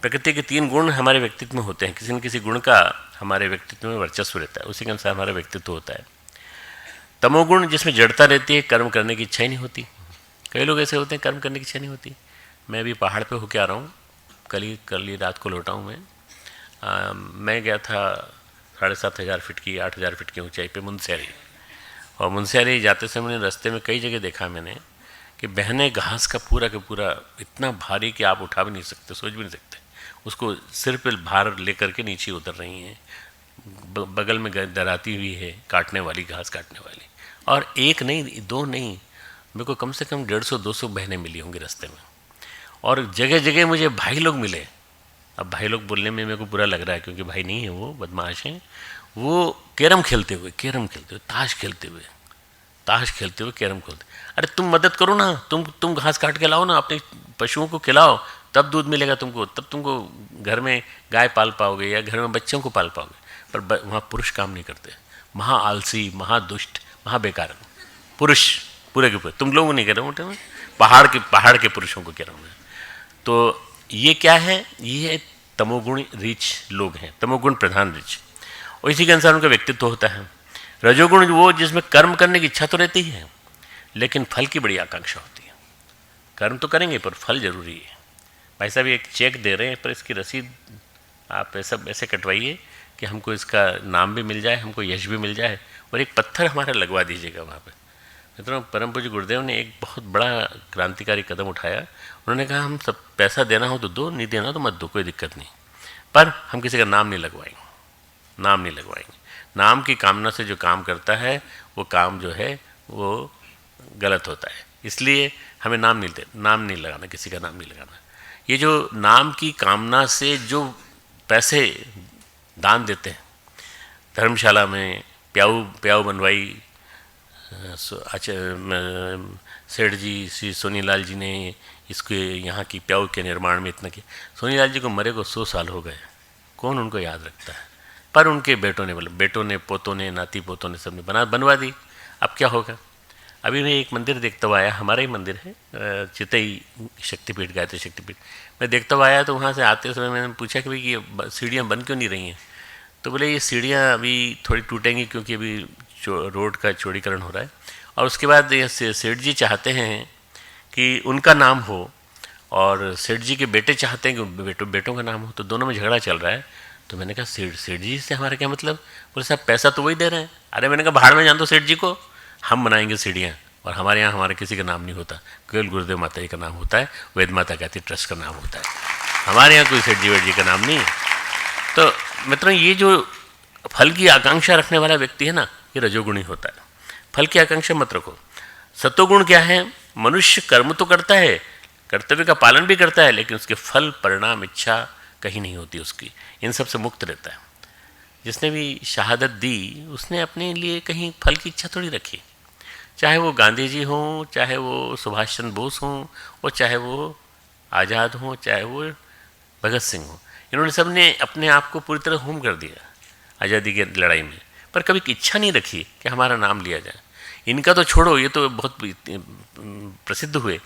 S2: प्रकृति के 3 गुण हमारे व्यक्तित्व में होते हैं, किसी न किसी गुण का हमारे व्यक्तित्व में वर्चस्व रहता है, उसी के अनुसार हमारा व्यक्तित्व होता है। तमोगुण जिसमें जड़ता रहती है, कर्म करने की इच्छा ही नहीं होती। कई लोग ऐसे होते हैं कर्म करने की इच्छा नहीं होती। मैं अभी पहाड़ पे होके आ रहा हूँ, कल ही रात को लौटा हूँ मैं गया था 7,500 फीट की 8,000 फीट की ऊंचाई पे मुनस्यारी, और मुनस्यारी जाते समय मैंने रास्ते में कई जगह देखा मैंने कि बहने घास का पूरा इतना भारी कि आप उठा भी नहीं सकते, सोच भी नहीं सकते, उसको सिर पे भार लेकर के नीचे उतर रही हैं। बगल में दराती हुई है काटने वाली, घास काटने वाली, और एक नहीं 2 नहीं, मेरे को कम से कम 150-200 बहनें मिली होंगी रास्ते में। और जगह जगह मुझे भाई लोग मिले। अब भाई लोग बोलने में मेरे को बुरा लग रहा है, क्योंकि भाई नहीं है, वो बदमाश हैं। वो कैरम खेलते हुए, ताश खेलते हुए कैरम खेलते। अरे तुम मदद करो ना, तुम घास काट के लाओ ना, अपने पशुओं को खिलाओ, तब दूध मिलेगा तुमको, तब तुमको घर में गाय पाल पाओगे या घर में बच्चों को पाल पाओगे। पर वहाँ पुरुष काम नहीं करते, महा आलसी, महा दुष्ट, महा बेकार पुरुष पूरे के पूरे। तुम लोग नहीं कह रहे मोटे में, पहाड़ के पुरुषों को कह रहा हूँ मैं। तो ये क्या है? ये तमोगुण रीच लोग हैं, तमोगुण प्रधान रीच, और इसी के अनुसार उनका व्यक्तित्व होता है। रजोगुण वो जिसमें कर्म करने की इच्छा तो रहती है, लेकिन फल की बड़ी आकांक्षा होती है। कर्म तो करेंगे पर फल जरूरी है। भाई साहब एक चेक दे रहे हैं, पर इसकी रसीद आप ऐसे कटवाइए कि हमको इसका नाम भी मिल जाए, हमको यश भी मिल जाए, और एक पत्थर हमारा लगवा दीजिएगा वहाँ पर। मित्रों, परम पूज्य गुरुदेव ने एक बहुत बड़ा क्रांतिकारी कदम उठाया। उन्होंने कहा हम सब पैसा देना हो तो दो, नहीं देना तो मत दो, कोई दिक्कत नहीं, पर हम किसी का नाम नहीं लगवाएंगे। नाम की कामना से जो काम करता है वो काम जो है वो गलत होता है। इसलिए हमें नाम नहीं लगाना, किसी का नाम नहीं लगाना। ये जो नाम की कामना से जो पैसे दान देते हैं, धर्मशाला में प्याऊ बनवाई, सेठ जी श्री सोनीलाल जी ने इसके यहाँ की प्याऊ के निर्माण में इतना किया। सोनीलाल जी को मरे को 100 साल हो गए, कौन उनको याद रखता है? पर उनके बेटों ने, पोतों ने, नाती पोतों ने, सबने बनवा दी। अब क्या होगा? अभी मैं एक मंदिर देखता हुआ आया, हमारा ही मंदिर है, चितई शक्तिपीठ, गायत्री शक्तिपीठ। मैं देखता हुआ आया तो वहाँ से आते समय मैंने पूछा कि भाई ये सीढ़ियाँ बन क्यों नहीं रही हैं? तो बोले ये सीढ़ियाँ अभी थोड़ी टूटेंगी क्योंकि अभी रोड का चौड़ीकरण हो रहा है, और उसके बाद ये सेठ जी चाहते हैं कि उनका नाम हो, और सेठ जी के बेटे चाहते हैं कि बेटों का नाम हो, तो दोनों में झगड़ा चल रहा है। तो मैंने कहा सेठ जी से हमारा क्या मतलब? बोले साहब पैसा तो वही दे रहे हैं। अरे मैंने कहा भाड़ में जान दो सेठ जी को, हम बनाएंगे सीढ़ियाँ और हमारे यहाँ हमारे किसी का नाम नहीं होता, केवल गुरुदेव माता जी का नाम होता है, वेद माता कहती ट्रस्ट का नाम होता है, हमारे यहाँ कोई सेठ जी वेठ जी का नाम नहीं है। तो मित्रों, ये जो फल की आकांक्षा रखने वाला व्यक्ति है ना, ये रजोगुणी होता है। फल की आकांक्षा मत रखो। सत्वगुण क्या है? मनुष्य कर्म तो करता है, कर्तव्य का पालन भी करता है, लेकिन उसके फल परिणाम इच्छा कहीं नहीं होती उसकी, इन सब से मुक्त रहता है। जिसने भी शहादत दी उसने अपने लिए कहीं फल की इच्छा थोड़ी रखी, चाहे वो गांधी जी हों, चाहे वो सुभाष चंद्र बोस हों, और चाहे वो आज़ाद हों, चाहे वो भगत सिंह हों। इन्होंने सब ने अपने आप को पूरी तरह होम कर दिया आज़ादी की लड़ाई में, पर कभी इच्छा नहीं रखी कि हमारा नाम लिया जाए। इनका तो छोड़ो, ये तो बहुत प्रसिद्ध हुए,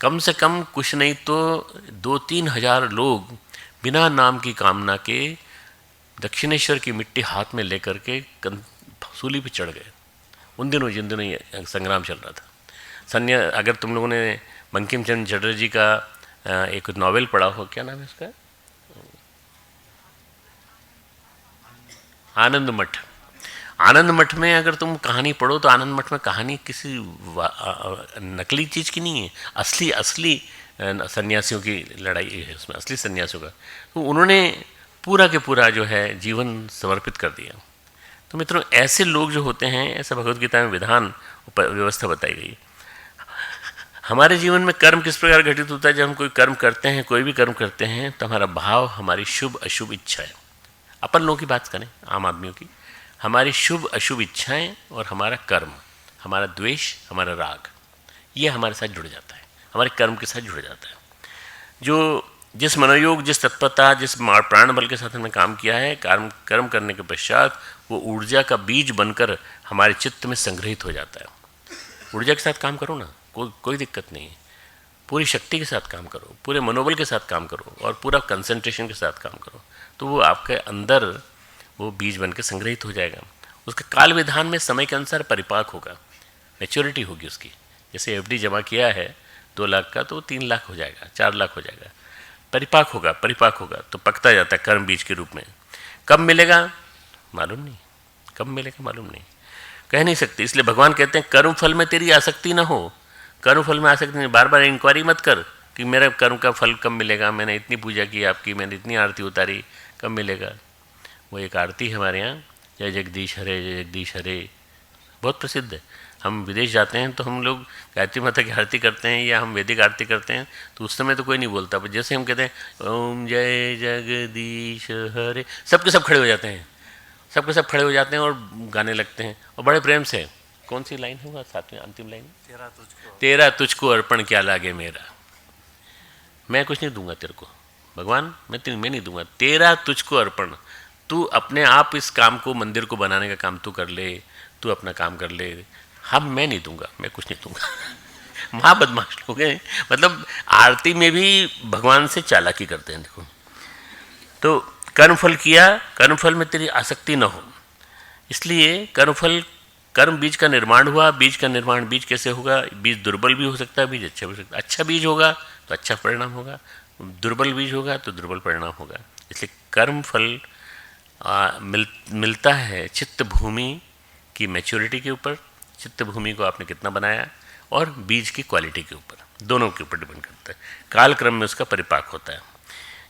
S2: कम से कम कुछ नहीं तो 2-3 हज़ार लोग बिना नाम की कामना के दक्षिणेश्वर की मिट्टी हाथ में लेकर के सूली पे चढ़ गए उन दिनों, जिन दिनों ये संग्राम चल रहा था। अगर तुम लोगों ने बंकिम चंद्र चटर्जी का एक नॉवेल पढ़ा हो, क्या नाम है उसका? आनंद मठ। आनंद मठ में अगर तुम कहानी पढ़ो तो आनंद मठ में कहानी किसी नकली चीज़ की नहीं है, असली सन्यासियों की लड़ाई है उसमें, असली सन्यासियों का। तो उन्होंने पूरा के पूरा जो है जीवन समर्पित कर दिया। तो मित्रों, ऐसे लोग जो होते हैं, ऐसा भगवद गीता में विधान व्यवस्था बताई गई। हमारे जीवन में कर्म किस प्रकार घटित होता है? जब हम कोई कर्म करते हैं, कोई भी कर्म करते हैं, तो हमारा भाव, हमारी शुभ अशुभ इच्छाएं, अपन लोगों की बात करें, आम आदमियों की, हमारी शुभ अशुभ इच्छाएं और हमारा कर्म, हमारा द्वेष, हमारा राग, ये हमारे साथ जुड़ जाता है, हमारे कर्म के साथ जुड़ जाता है। जो जिस मनोयोग, जिस तत्परता, जिस प्राण बल के साथ हमने काम किया है, कर्म करने के पश्चात वो ऊर्जा का बीज बनकर हमारे चित्त में संग्रहित हो जाता है। ऊर्जा के साथ काम करो ना, कोई दिक्कत नहीं है, पूरी शक्ति के साथ काम करो, पूरे मनोबल के साथ काम करो और पूरा कंसंट्रेशन के साथ काम करो, तो वो आपके अंदर वो बीज बन के संग्रहित हो जाएगा। उसका काल विधान में समय के अनुसार परिपाक होगा, मैच्योरिटी होगी उसकी। जैसे एफडी जमा किया है 2 लाख का, तो 3 लाख हो जाएगा, 4 लाख हो जाएगा, परिपाक होगा तो पकता जाता है कर्म बीज के रूप में। कब मिलेगा मालूम नहीं, कब मिलेगा मालूम नहीं, कह नहीं सकते। इसलिए भगवान कहते हैं कर्म फल में तेरी आसक्ति ना हो, कर्म फल में आसक्ति नहीं, बार बार इंक्वायरी मत कर कि मेरा कर्म का फल कब मिलेगा, मैंने इतनी पूजा की आपकी, मैंने इतनी आरती उतारी, कब मिलेगा। वो एक आरती है हमारे यहाँ, जय जगदीश हरे, जय जगदीश हरे, बहुत प्रसिद्ध है। हम विदेश जाते हैं तो हम लोग गायत्री माता की आरती करते हैं या हम वैदिक आरती करते हैं, तो उस समय तो कोई नहीं बोलता, पर जैसे हम कहते हैं ओम जय जगदीश हरे, सबके सब खड़े हो जाते हैं, सबके सब खड़े हो जाते हैं और गाने लगते हैं, और बड़े प्रेम से। कौन सी लाइन होगा साथ में, अंतिम लाइन? तेरा तुझको अर्पण क्या लागे मेरा, मैं कुछ नहीं दूंगा तेरे को भगवान, मैं नहीं दूंगा, तेरा तुझको अर्पण। तू अपने आप इस काम को, मंदिर को बनाने का काम तू कर ले, तू अपना काम कर ले, मैं नहीं दूंगा, मैं कुछ नहीं दूंगा। महाबदमाश लोग हैं, मतलब आरती में भी भगवान से चालाकी करते हैं। देखो, तो कर्मफल किया, कर्मफल में तेरी आसक्ति न हो, इसलिए कर्म बीज का निर्माण हुआ। बीज का निर्माण, बीज कैसे होगा? बीज दुर्बल भी हो सकता है, बीज अच्छा भी हो सकता है। अच्छा बीज होगा तो अच्छा परिणाम होगा, दुर्बल बीज होगा तो दुर्बल परिणाम होगा। इसलिए कर्म फल मिलता है चित्त भूमि की मैच्योरिटी के ऊपर, चित्त भूमि को आपने कितना बनाया, और बीज की क्वालिटी के ऊपर, दोनों के ऊपर डिपेंड करता है। काल क्रम में उसका परिपाक होता है।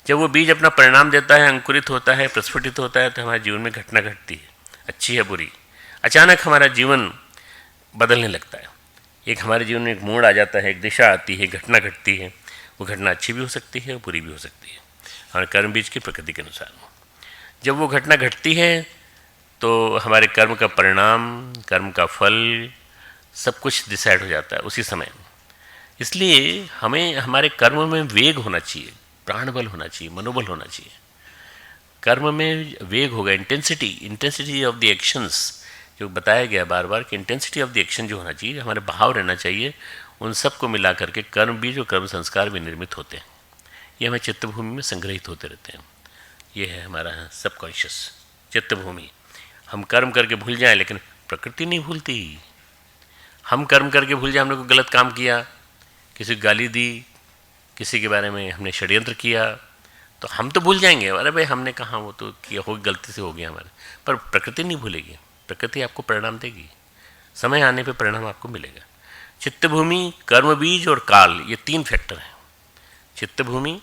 S2: जब वो बीज अपना परिणाम देता है, अंकुरित होता है, प्रस्फुटित होता है, तो हमारे जीवन में घटना घटती है, अच्छी है बुरी। अचानक हमारा जीवन बदलने लगता है, एक हमारे जीवन में एक मोड़ आ जाता है, एक दिशा आती है, घटना घटती है। वो घटना अच्छी भी हो सकती है और बुरी भी हो सकती है, हमारे कर्म बीज की प्रकृति के अनुसार। जब वो घटना घटती है तो हमारे कर्म का परिणाम, कर्म का फल, सब कुछ डिसाइड हो जाता है उसी समय। इसलिए हमें हमारे कर्म में वेग होना चाहिए, प्राण बल होना चाहिए, मनोबल होना चाहिए। कर्म में वेग होगा, इंटेंसिटी ऑफ द एक्शंस, जो बताया गया बार बार कि इंटेंसिटी ऑफ द एक्शन जो होना चाहिए, हमारे भाव रहना चाहिए। उन सब को मिला करके कर्म बीज और कर्म संस्कार भी निर्मित होते हैं। ये हमें चित्तभूमि में संग्रहित होते रहते हैं। ये है हमारा सबकॉन्शियस चित्तभूमि। हम कर्म करके भूल जाएं, लेकिन प्रकृति नहीं भूलती। हम कर्म करके भूल जाए, हमने कोई गलत काम किया, किसी को गाली दी, किसी के बारे में हमने षड्यंत्र किया, तो हम तो भूल जाएंगे, अरे भाई हमने कहा, वो तो किया, हो गलती से हो गया हमारे। पर प्रकृति नहीं भूलेगी, प्रकृति आपको परिणाम देगी। समय आने पे परिणाम आपको मिलेगा। चित्त भूमि, कर्म बीज और काल, ये 3 फैक्टर हैं। चित्त भूमि,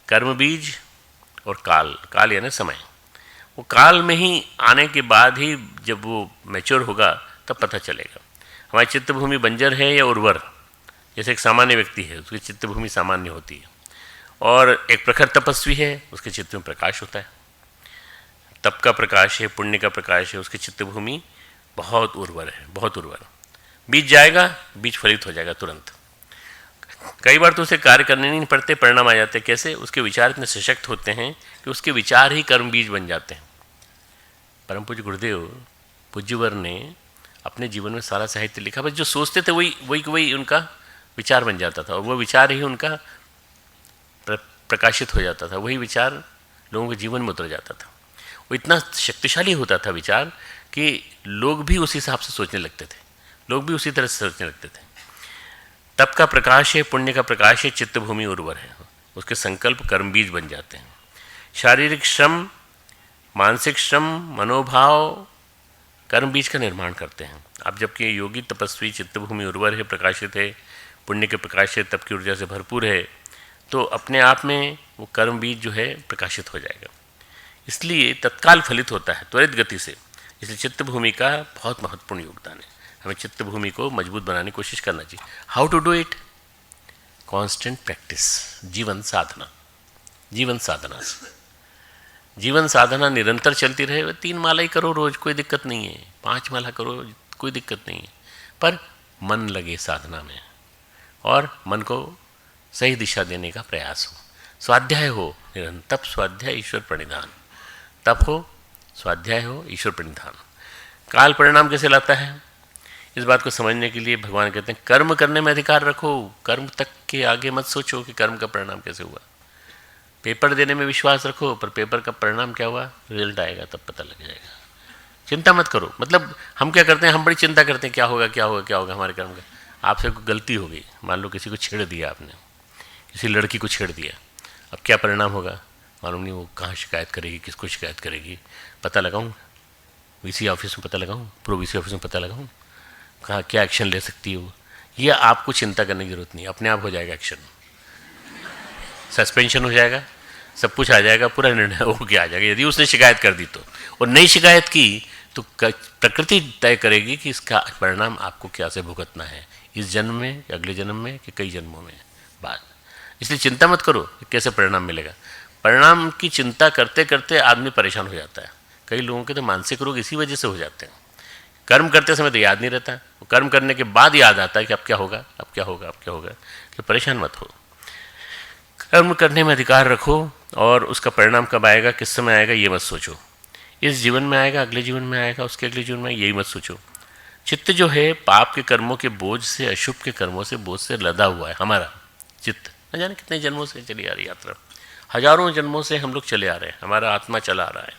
S2: कर्म बीज और काल। काल यानी समय। वो काल में ही आने के बाद ही जब वो मैच्योर होगा तब पता चलेगा हमारी चित्त भूमि बंजर है या उर्वर। जैसे एक सामान्य व्यक्ति है, उसकी चित्त भूमि सामान्य होती है, और एक प्रखर तपस्वी है, उसके चित्त में प्रकाश होता है, तप का प्रकाश है, पुण्य का प्रकाश है, उसकी चित्त भूमि बहुत उर्वर है, बहुत उर्वर। बीज जाएगा, बीज फलित हो जाएगा तुरंत। कई बार तो उसे कार्य करने नहीं पड़ते, परिणाम आ जाते। कैसे? उसके विचार इतने सशक्त होते हैं कि उसके विचार ही कर्म बीज बन जाते हैं। परम पूज्य गुरुदेव पूज्यवर ने अपने जीवन में सारा साहित्य लिखा, बस जो सोचते थे वही उनका विचार बन जाता था, और वो विचार ही उनका प्रकाशित हो जाता था, वही विचार लोगों के जीवन में उतर जाता था। वो इतना शक्तिशाली होता था विचार कि लोग भी उसी हिसाब से सोचने लगते थे, लोग भी उसी तरह से सोचने लगते थे। तप का प्रकाश है, पुण्य का प्रकाश है, चित्त भूमि उर्वर है, उसके संकल्प कर्म बीज बन जाते हैं। शारीरिक श्रम, मानसिक श्रम, मनोभाव कर्म बीज का निर्माण करते हैं। अब जबकि योगी तपस्वी चित्त भूमि उर्वर है, प्रकाशित है, पुण्य के प्रकाश है, तप की ऊर्जा से भरपूर है, तो अपने आप में वो कर्म बीज जो है प्रकाशित हो जाएगा। इसलिए तत्काल फलित होता है, त्वरित गति से। इसलिए चित्त भूमि का बहुत महत्वपूर्ण योगदान है। हमें चित्त भूमि को मजबूत बनाने की कोशिश करना चाहिए। How to do it? Constant practice, जीवन साधना। जीवन साधना से, जीवन साधना निरंतर चलती रहे। 3 माला ही करो रोज, कोई दिक्कत नहीं है, 5 माला करो, कोई दिक्कत नहीं है, पर मन लगे साधना में और मन को सही दिशा देने का प्रयास हो। स्वाध्याय हो निरंतर, तप स्वाध्याय ईश्वर प्रणिधान। तप हो, स्वाध्याय हो, ईश्वर प्रणिधान। काल परिणाम कैसे लाता है, इस बात को समझने के लिए भगवान कहते हैं कर्म करने में अधिकार रखो, कर्म तक के आगे मत सोचो कि कर्म का परिणाम कैसे हुआ। पेपर देने में विश्वास रखो, पर पेपर का परिणाम क्या हुआ, रिजल्ट आएगा तब पता लग जाएगा। चिंता मत करो। मतलब हम क्या करते हैं, हम बड़ी चिंता करते हैं क्या होगा क्या होगा क्या होगा हमारे कर्म का। आपसे कोई गलती हो गई, मान लो किसी को छेड़ दिया आपने, किसी लड़की को छेड़ दिया, अब क्या परिणाम होगा मालूम नहीं। वो कहाँ शिकायत करेगी, किसको शिकायत करेगी, पता लगाऊँ, वीसी ऑफिस में पता लगाऊँ, प्रो वीसी ऑफिस में पता लगाऊँ, कहाँ क्या एक्शन ले सकती है वो। ये आपको चिंता करने की जरूरत नहीं, अपने आप हो जाएगा एक्शन। सस्पेंशन हो जाएगा, सब कुछ आ जाएगा, पूरा निर्णय हो के आ जाएगा। यदि उसने शिकायत कर दी तो, और नहीं शिकायत की तो प्रकृति तय करेगी कि इसका परिणाम आपको क्या से भुगतना है, इस जन्म में, अगले जन्म में, कि कई जन्मों में बाद। इसलिए चिंता मत करो कि कैसे परिणाम मिलेगा। परिणाम की चिंता करते करते आदमी परेशान हो जाता है। कई लोगों के तो मानसिक रोग इसी वजह से हो जाते हैं। कर्म करते समय तो याद नहीं रहता, वो कर्म करने के बाद याद आता है कि अब क्या होगा, अब क्या होगा, अब क्या होगा। तो परेशान मत हो, कर्म करने में अधिकार रखो, और उसका परिणाम कब आएगा, किस समय आएगा, ये मत सोचो। इस जीवन में आएगा, अगले जीवन में आएगा, उसके अगले जीवन में, यही मत सोचो। चित्त जो है पाप के कर्मों के बोझ से, अशुभ के कर्मों से, बोझ से लदा हुआ है। हमारा चित्त न जाने कितने जन्मों से चली आ रही यात्रा, हजारों जन्मों से हम लोग चले आ रहे हैं। हमारा आत्मा चला आ रहा है,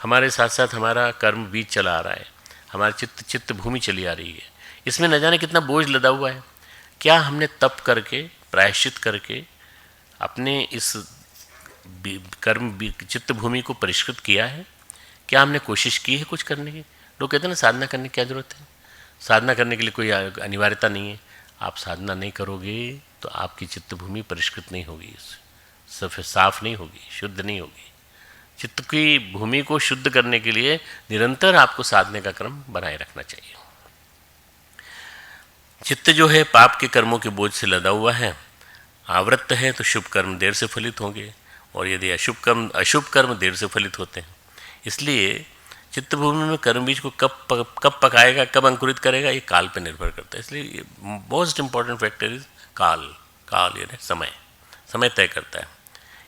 S2: हमारे साथ साथ हमारा कर्म बीज चला आ रहा है, हमारी चित्त भूमि चली आ रही है। इसमें न जाने कितना बोझ लदा हुआ है। क्या हमने तप करके, प्रायश्चित करके अपने इस कर्म चित्त भूमि को परिष्कृत किया है? क्या हमने कोशिश की है कुछ करने की? लोग कहते हैं ना साधना करने की क्या जरूरत है, साधना करने के लिए कोई अनिवार्यता नहीं है। आप साधना नहीं करोगे तो आपकी चित्त भूमि परिष्कृत नहीं होगी, साफ नहीं होगी, शुद्ध नहीं होगी। चित्त की भूमि को शुद्ध करने के लिए निरंतर आपको साधने का क्रम बनाए रखना चाहिए। चित्त जो है पाप के कर्मों के बोझ से लदा हुआ है, आवृत्त है, तो शुभ कर्म देर से फलित होंगे, और यदि अशुभ कर्म देर से फलित होते हैं। इसलिए चित्त भूमि में कर्म बीज को कब पकाएगा, कब अंकुरित करेगा, ये काल पर निर्भर करता है। इसलिए मोस्ट इंपॉर्टेंट फैक्टर इज काल। काल यानी समय तय करता है।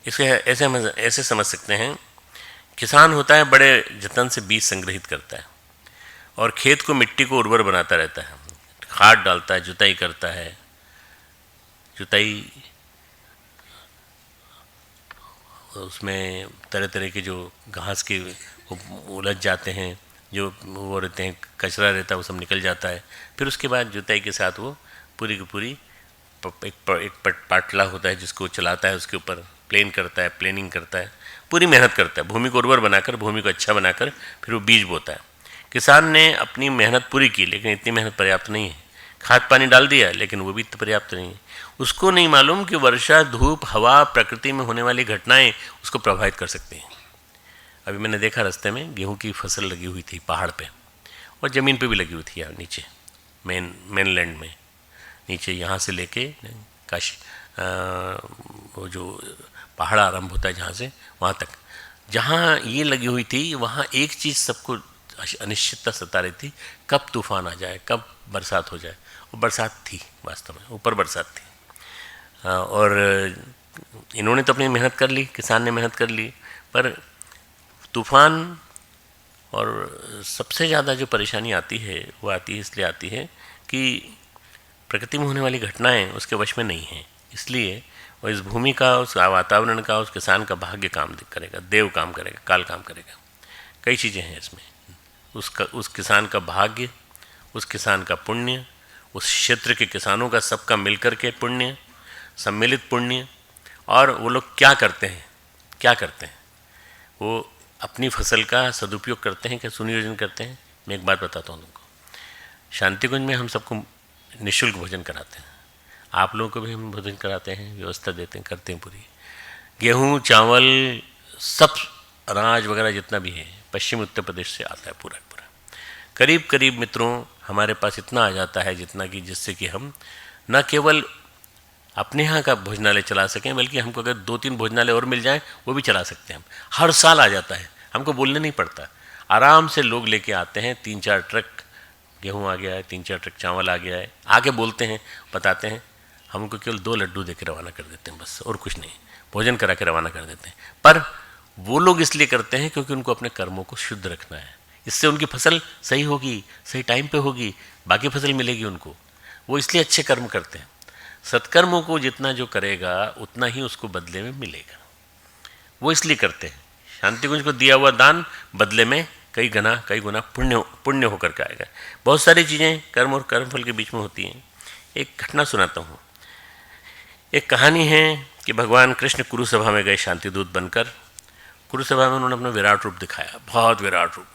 S2: इसे ऐसे समझ सकते हैं, किसान होता है, बड़े जतन से बीज संग्रहित करता है और खेत को, मिट्टी को उर्वर बनाता रहता है, खाद डालता है, जुताई करता है। जुताई उसमें तरह तरह के जो घास के उलझ जाते हैं, जो वो रहते हैं, कचरा रहता है, वो सब निकल जाता है। फिर उसके बाद जुताई के साथ वो पूरी की पूरी एक पाटला होता है जिसको चलाता है, उसके ऊपर प्लेन करता है, प्लेनिंग करता है, पूरी मेहनत करता है, भूमि को उर्वर बनाकर, भूमि को अच्छा बनाकर फिर वो बीज बोता है। किसान ने अपनी मेहनत पूरी की, लेकिन इतनी मेहनत पर्याप्त नहीं है। खाद पानी डाल दिया, लेकिन वो भी पर्याप्त नहीं है। उसको नहीं मालूम कि वर्षा, धूप, हवा, प्रकृति में होने वाली घटनाएं उसको प्रभावित कर सकती हैं। अभी मैंने देखा रास्ते में गेहूं की फसल लगी हुई थी पहाड़ पे, और ज़मीन पे भी लगी हुई थी, यहाँ नीचे मेनलैंड में, नीचे यहाँ से लेके काशी वो जो पहाड़ आरंभ होता है जहाँ से वहाँ तक, जहाँ ये लगी हुई थी वहाँ एक चीज़ सबको अनिश्चितता सता रही थी, कब तूफान आ जाए, कब बरसात हो जाए। और बरसात थी, वास्तव में ऊपर बरसात थी। और इन्होंने तो अपनी मेहनत कर ली, किसान ने मेहनत कर ली, पर तूफान और सबसे ज़्यादा जो परेशानी आती है वो इसलिए आती है कि प्रकृति में होने वाली घटनाएं उसके वश में नहीं हैं। इसलिए वो इस भूमि का, उस वातावरण का, उस किसान का भाग्य काम करेगा, देव काम करेगा, काल काम करेगा। कई चीज़ें हैं इसमें। उस किसान का भाग्य, उस किसान का पुण्य, उस क्षेत्र के किसानों का सबका मिलकर के पुण्य, सम्मिलित पुण्य। और वो लोग क्या करते हैं, वो अपनी फसल का सदुपयोग करते हैं, क्या सुनियोजन करते हैं। मैं एक बात बताता हूँ तुमको। शांतिकुंज में हम सबको निःशुल्क भोजन कराते हैं, आप लोगों को भी हम भोजन कराते हैं, व्यवस्था देते हैं, करते हैं पूरी। गेहूँ, चावल, सब अनाज वगैरह जितना भी है पश्चिम उत्तर प्रदेश से आता है पूरा। करीब करीब मित्रों हमारे पास इतना आ जाता है जितना कि जिससे कि हम न केवल अपने यहाँ का भोजनालय चला सकें, बल्कि हमको अगर 2-3 भोजनालय और मिल जाएं वो भी चला सकते हैं हम। हर साल आ जाता है, हमको बोलने नहीं पड़ता, आराम से लोग लेके आते हैं। 3-4 ट्रक गेहूँ आ गया है, 3-4 ट्रक चावल आ गया है, आके बोलते हैं, बताते हैं, हमको केवल 2 लड्डू दे के रवाना कर देते हैं बस, और कुछ नहीं, भोजन करा के रवाना कर देते हैं। पर वो लोग इसलिए करते हैं क्योंकि उनको अपने कर्मों को शुद्ध रखना है। इससे उनकी फसल सही होगी, सही टाइम पे होगी, बाकी फसल मिलेगी उनको। वो इसलिए अच्छे कर्म करते हैं। सत्कर्मों को जितना जो करेगा उतना ही उसको बदले में मिलेगा, वो इसलिए करते हैं। शांतिकुंज को दिया हुआ दान बदले में कई गुना पुण्य होकर के आएगा। बहुत सारी चीज़ें कर्म और कर्मफल के बीच में होती हैं। एक घटना सुनाता हूँ। एक कहानी है कि भगवान कृष्ण कुरुसभा में गए शांतिदूत बनकर। कुरुसभा में उन्होंने अपना विराट रूप दिखाया, बहुत विराट रूप,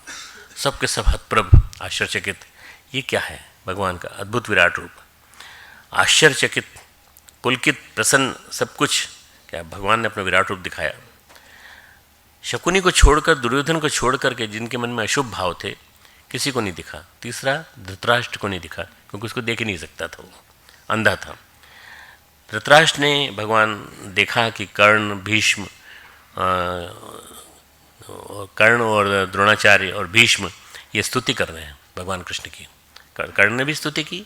S2: सबके सब हतप्रभ, आश्चर्यचकित। ये क्या है भगवान का अद्भुत विराट रूप, आश्चर्यचकित, पुलकित, प्रसन्न, सब कुछ। क्या भगवान ने अपना विराट रूप दिखाया। शकुनी को छोड़कर, दुर्योधन को छोड़कर के जिनके मन में अशुभ भाव थे, किसी को नहीं दिखा। तीसरा धृतराष्ट्र को नहीं दिखा, क्योंकि उसको देख ही नहीं सकता था, वो अंधा था। धृतराष्ट्र ने भगवान देखा कि कर्ण, भीष्म, कर्ण और द्रोणाचार्य और भीष्म ये स्तुति कर रहे हैं भगवान कृष्ण की। कर्ण ने भी स्तुति की,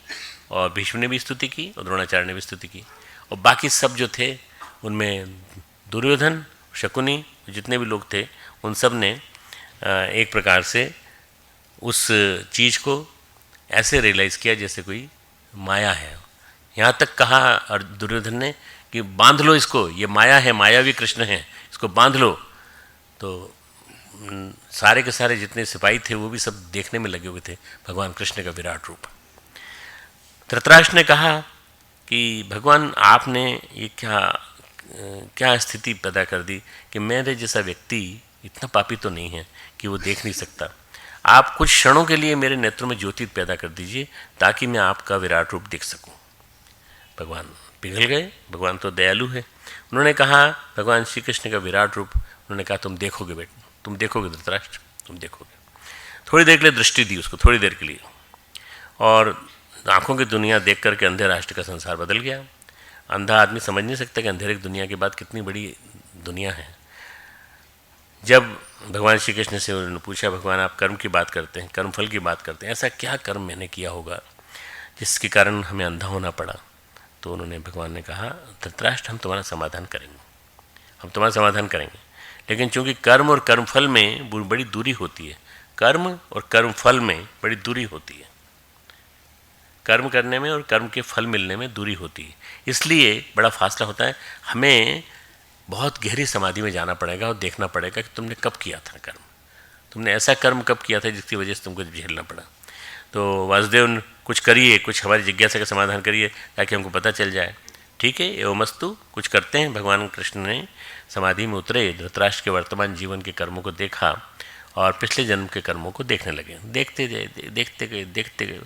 S2: और भीष्म ने भी स्तुति की, और द्रोणाचार्य ने भी स्तुति की। और बाकी सब जो थे उनमें दुर्योधन, शकुनी, जितने भी लोग थे, उन सब ने एक प्रकार से उस चीज़ को ऐसे रियलाइज़ किया जैसे कोई माया है। यहाँ तक कहा और दुर्योधन ने कि बांध लो इसको, ये माया है, मायावी कृष्ण है, इसको बांध लो। तो सारे के सारे जितने सिपाही थे वो भी सब देखने में लगे हुए थे भगवान कृष्ण का विराट रूप। धृतराष्ट्र ने कहा कि भगवान आपने ये क्या स्थिति पैदा कर दी कि मेरे जैसा व्यक्ति इतना पापी तो नहीं है कि वो देख नहीं सकता। आप कुछ क्षणों के लिए मेरे नेत्रों में ज्योति पैदा कर दीजिए ताकि मैं आपका विराट रूप देख सकूं। भगवान पिघल गए, भगवान तो दयालु है। उन्होंने कहा, भगवान श्री कृष्ण का विराट रूप, उन्होंने कहा तुम देखोगे बेटा, तुम देखोगे धृतराष्ट्र, तुम देखोगे। थोड़ी देर के लिए दृष्टि दी उसको, थोड़ी देर के लिए, और आंखों की दुनिया देख करके अंधे राष्ट्र का संसार बदल गया। अंधा आदमी समझ नहीं सकता कि अंधेरे की दुनिया के बाद कितनी बड़ी दुनिया है। जब भगवान श्री कृष्ण से उन्होंने पूछा, भगवान आप कर्म की बात करते हैं, कर्मफल की बात करते हैं, ऐसा क्या कर्म मैंने किया होगा जिसके कारण हमें अंधा होना पड़ा? तो उन्होंने, भगवान ने कहा, धृतराष्ट्र हम तुम्हारा समाधान करेंगे, हम तुम्हारा समाधान करेंगे, लेकिन चूंकि कर्म और कर्मफल में बड़ी दूरी होती है, कर्म और कर्मफल में बड़ी दूरी होती है, कर्म करने में और कर्म के फल मिलने में दूरी होती है, इसलिए बड़ा फासला होता है। हमें बहुत गहरी समाधि में जाना पड़ेगा और देखना पड़ेगा कि तुमने कब किया था कर्म, तुमने ऐसा कर्म कब किया था जिसकी वजह से तुमको झेलना पड़ा। तो वासुदेव कुछ करिए, कुछ हमारी जिज्ञासा का समाधान करिए ताकि हमको पता चल जाए। ठीक है, एवमस्तु, कुछ करते हैं। भगवान कृष्ण ने समाधि में उतरे, धृतराष्ट्र के वर्तमान जीवन के कर्मों को देखा और पिछले जन्म के कर्मों को देखने लगे। देखते गए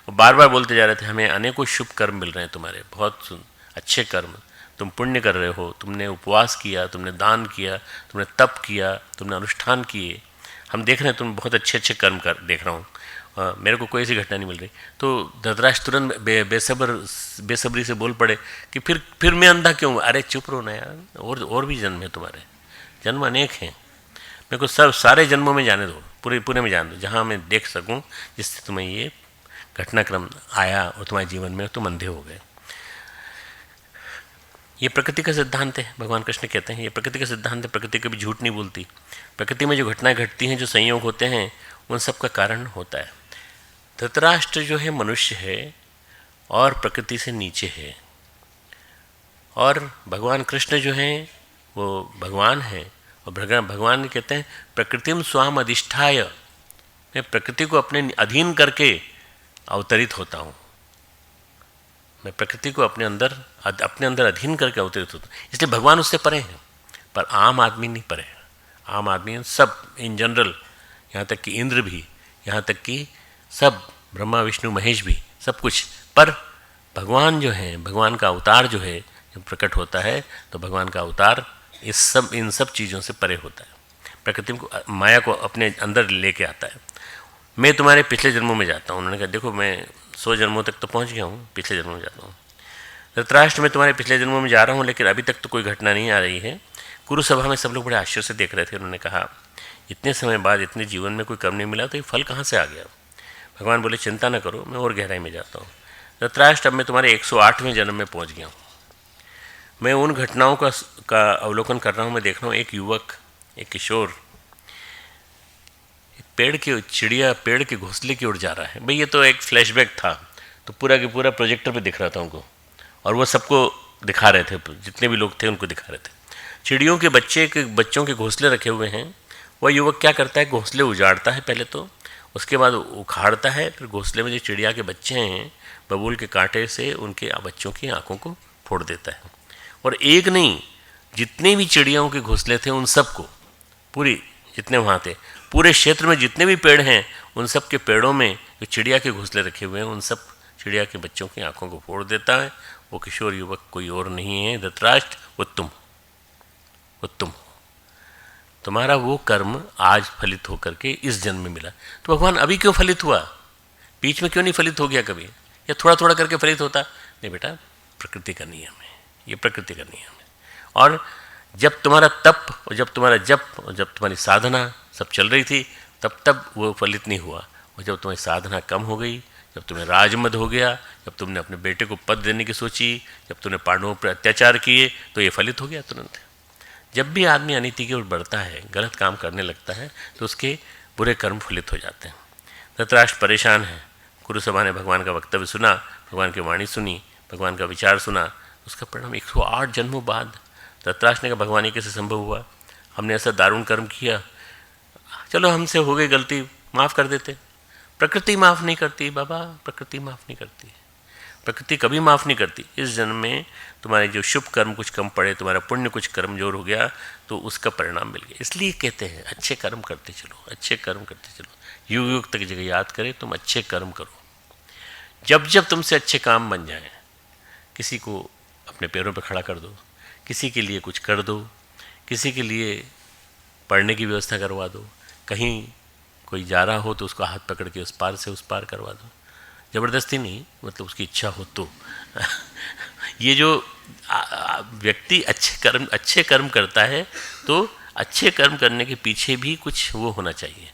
S2: और बार बार बोलते जा रहे थे, हमें अनेकों शुभ कर्म मिल रहे हैं तुम्हारे, बहुत अच्छे कर्म, तुम पुण्य कर रहे हो, तुमने उपवास किया, तुमने दान किया, तुमने तप किया, तुमने अनुष्ठान किए, हम देख रहे हैं तुम बहुत अच्छे अच्छे कर्म कर देख रहा हूँ, मेरे को कोई ऐसी घटना नहीं मिल रही। तो धृतराष्ट्र तुरंत बेसब्री से बोल पड़े कि फिर मैं अंधा क्यों? अरे चुप रहो ना यार, और भी जन्म है तुम्हारे, जन्म अनेक हैं, मेरे को सब सारे जन्मों में जाने दो, पूरे में जाने दो, जहाँ मैं देख सकूँ जिससे तुम्हें ये घटनाक्रम आया और तुम्हारे जीवन में तुम अंधे हो गए। ये प्रकृति का सिद्धांत है, भगवान कृष्ण कहते हैं ये प्रकृति का सिद्धांत है। प्रकृति कभी झूठ नहीं बोलती। प्रकृति में जो घटनाएं घटती हैं, जो संयोग होते हैं, उन सब का कारण होता है। धृतराष्ट्र जो है मनुष्य है और प्रकृति से नीचे है, और भगवान कृष्ण जो हैं वो भगवान है, और भगवान कहते हैं प्रकृतिम स्वाम अधिष्ठाय, मैं प्रकृति को अपने अधीन करके अवतरित होता हूँ, मैं प्रकृति को अपने अंदर अधीन करके अवतरित होता हूँ। इसलिए भगवान उससे परे हैं, पर आम आदमी नहीं परे है। आम आदमी सब इन जनरल, यहाँ तक कि इंद्र भी, यहाँ तक कि सब ब्रह्मा विष्णु महेश भी, सब कुछ, पर भगवान जो है, भगवान का अवतार जो है, जब प्रकट होता है तो भगवान का अवतार इन सब चीज़ों से परे होता है, प्रकृति को, माया को अपने अंदर लेके आता है। मैं तुम्हारे पिछले जन्मों में जाता हूँ। उन्होंने कहा देखो मैं 100 जन्मों तक तो पहुँच गया हूँ, पिछले जन्मों में जाता हूँ। धृतराष्ट्र में तुम्हारे पिछले जन्मों में जा रहा हूँ, लेकिन अभी तक तो कोई घटना नहीं आ रही है। कुरुसभा में सब लोग बड़े आश्चर्य से देख रहे थे। उन्होंने कहा इतने समय बाद, इतने जीवन में कोई कर्म नहीं मिला तो ये फल कहाँ से आ गया? भगवान बोले चिंता न करो, मैं और गहराई में जाता हूँ। धृतराष्ट्र, अब मैं तुम्हारे 108वें जन्म में पहुँच गया हूँ। मैं उन घटनाओं का अवलोकन कर रहा हूँ। मैं देख रहा हूँ एक युवक, एक किशोर चिड़िया पेड़ के घोंसले की ओर जा रहा है। भाई ये तो एक फ्लैशबैक था, तो पूरा के पूरा प्रोजेक्टर पे दिख रहा था उनको, और वो सबको दिखा रहे थे, जितने भी लोग थे उनको दिखा रहे थे। चिड़ियों के बच्चों के घोंसले रखे हुए हैं। वह युवक क्या करता है, घोंसले उजाड़ता है पहले तो, उसके बाद उखाड़ता है, फिर घोंसले में जो चिड़िया के बच्चे हैं बबूल के कांटे से उनके बच्चों की आँखों को फोड़ देता है। और एक नहीं, जितने भी चिड़ियाओं के घोंसले थे उन सबको, पूरी जितने वहाँ थे, पूरे क्षेत्र में जितने भी पेड़ हैं उन सब के पेड़ों में जो चिड़िया के घोंसले रखे हुए हैं उन सब चिड़िया के बच्चों की आंखों को फोड़ देता है। वो किशोर युवक कोई और नहीं है धृतराष्ट्र, वो तुम हो। तुम्हारा वो कर्म आज फलित होकर के इस जन्म में मिला। तो भगवान अभी क्यों फलित हुआ, बीच में क्यों नहीं फलित हो गया कभी, या थोड़ा थोड़ा करके फलित होता? नहीं बेटा, प्रकृति का नियम है, ये प्रकृति का नियम है। और जब तुम्हारा तप और जब तुम्हारा जप और जब तुम्हारी साधना सब चल रही थी, तब वो फलित नहीं हुआ। और जब तुम्हारी साधना कम हो गई, जब तुम्हें राजमद हो गया, जब तुमने अपने बेटे को पद देने की सोची, जब तुमने पांडवों पर अत्याचार किए, तो ये फलित हो गया तुरंत। जब भी आदमी अनीति की ओर बढ़ता है, गलत काम करने लगता है, तो उसके बुरे कर्म फलित हो जाते हैं। धृतराष्ट्र परेशान है। कुरुसभा ने भगवान का वक्तव्य सुना, भगवान की वाणी सुनी, भगवान का विचार सुना। उसका परिणाम 108 जन्मों बाद धृतराष्ट्र ने कहा भगवान ये कैसे संभव हुआ, हमने ऐसा दारुण कर्म किया, चलो हमसे हो गई गलती, माफ़ कर देते। प्रकृति माफ़ नहीं करती बाबा, प्रकृति माफ़ नहीं करती, प्रकृति कभी माफ़ नहीं करती। इस जन्म में तुम्हारे जो शुभ कर्म कुछ कम पड़े, तुम्हारा पुण्य कुछ कर्मजोर हो गया, तो उसका परिणाम मिल गया। इसलिए कहते हैं अच्छे कर्म करते चलो, अच्छे कर्म करते चलो, युग युग तक जगह याद करें तुम अच्छे कर्म करो। जब जब तुमसे अच्छे काम बन जाएं, किसी को अपने पैरों पर खड़ा कर दो, किसी के लिए कुछ कर दो, किसी के लिए पढ़ने की व्यवस्था करवा दो, कहीं कोई जा रहा हो तो उसको हाथ पकड़ के उस पार से उस पार करवा दो, ज़बरदस्ती नहीं, मतलब उसकी इच्छा हो तो। ये जो व्यक्ति अच्छे कर्म करता है, तो अच्छे कर्म करने के पीछे भी कुछ वो होना चाहिए।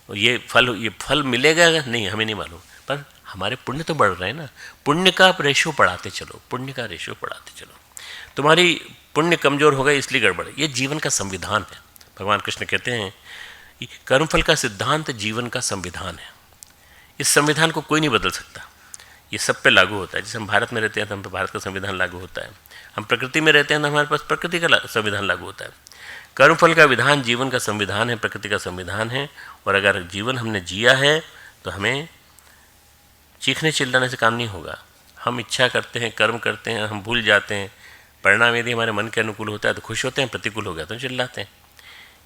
S2: और ये फल मिलेगा नहीं हमें नहीं मालूम, पर हमारे पुण्य तो बढ़ रहे हैं ना। पुण्य का रेशो बढ़ाते चलो, पुण्य का रेशो बढ़ाते चलो। तुम्हारी पुण्य कमज़ोर हो गए इसलिए गड़बड़। ये जीवन का संविधान है। भगवान कृष्ण कहते हैं कर्मफल का सिद्धांत जीवन का संविधान है। इस संविधान को कोई नहीं बदल सकता, ये सब पे लागू होता है। जैसे हम भारत में रहते हैं तो हम पे भारत का संविधान लागू होता है, हम प्रकृति में रहते हैं तो हमारे पास प्रकृति का संविधान लागू होता है। कर्मफल का विधान जीवन का संविधान है, प्रकृति का संविधान है। और अगर जीवन हमने जिया है तो हमें चीखने चिल्लाने से काम नहीं होगा। हम इच्छा करते हैं, कर्म करते हैं, हम भूल जाते हैं। परिणाम यदि हमारे मन के अनुकूल होता है तो खुश होते हैं, प्रतिकूल हो गया तो चिल्लाते हैं।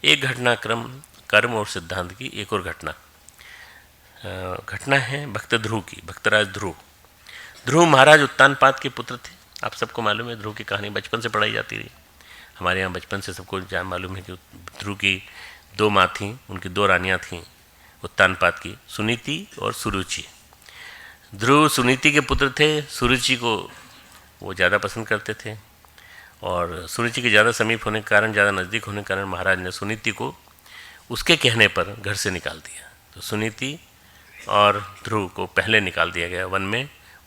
S2: एक घटनाक्रम कर्म और सिद्धांत की एक और घटना है भक्त ध्रुव की। भक्तराज ध्रुव, ध्रुव महाराज उत्तानपाद के पुत्र थे। आप सबको मालूम है ध्रुव की कहानी बचपन से पढ़ाई जाती रही। हमारे यहाँ बचपन से सबको जान मालूम है कि ध्रुव की 2 माँ थीं, उनकी 2 रानियाँ थीं उत्तानपाद की, सुनीति और सुरुचि। ध्रुव सुनीति के पुत्र थे। सुरुचि को वो ज़्यादा पसंद करते थे और सुरुचि के ज़्यादा समीप होने के कारण, ज़्यादा नज़दीक होने के कारण महाराज ने सुनीति को उसके कहने पर घर से निकाल दिया। तो सुनीति और ध्रुव को पहले निकाल दिया गया वन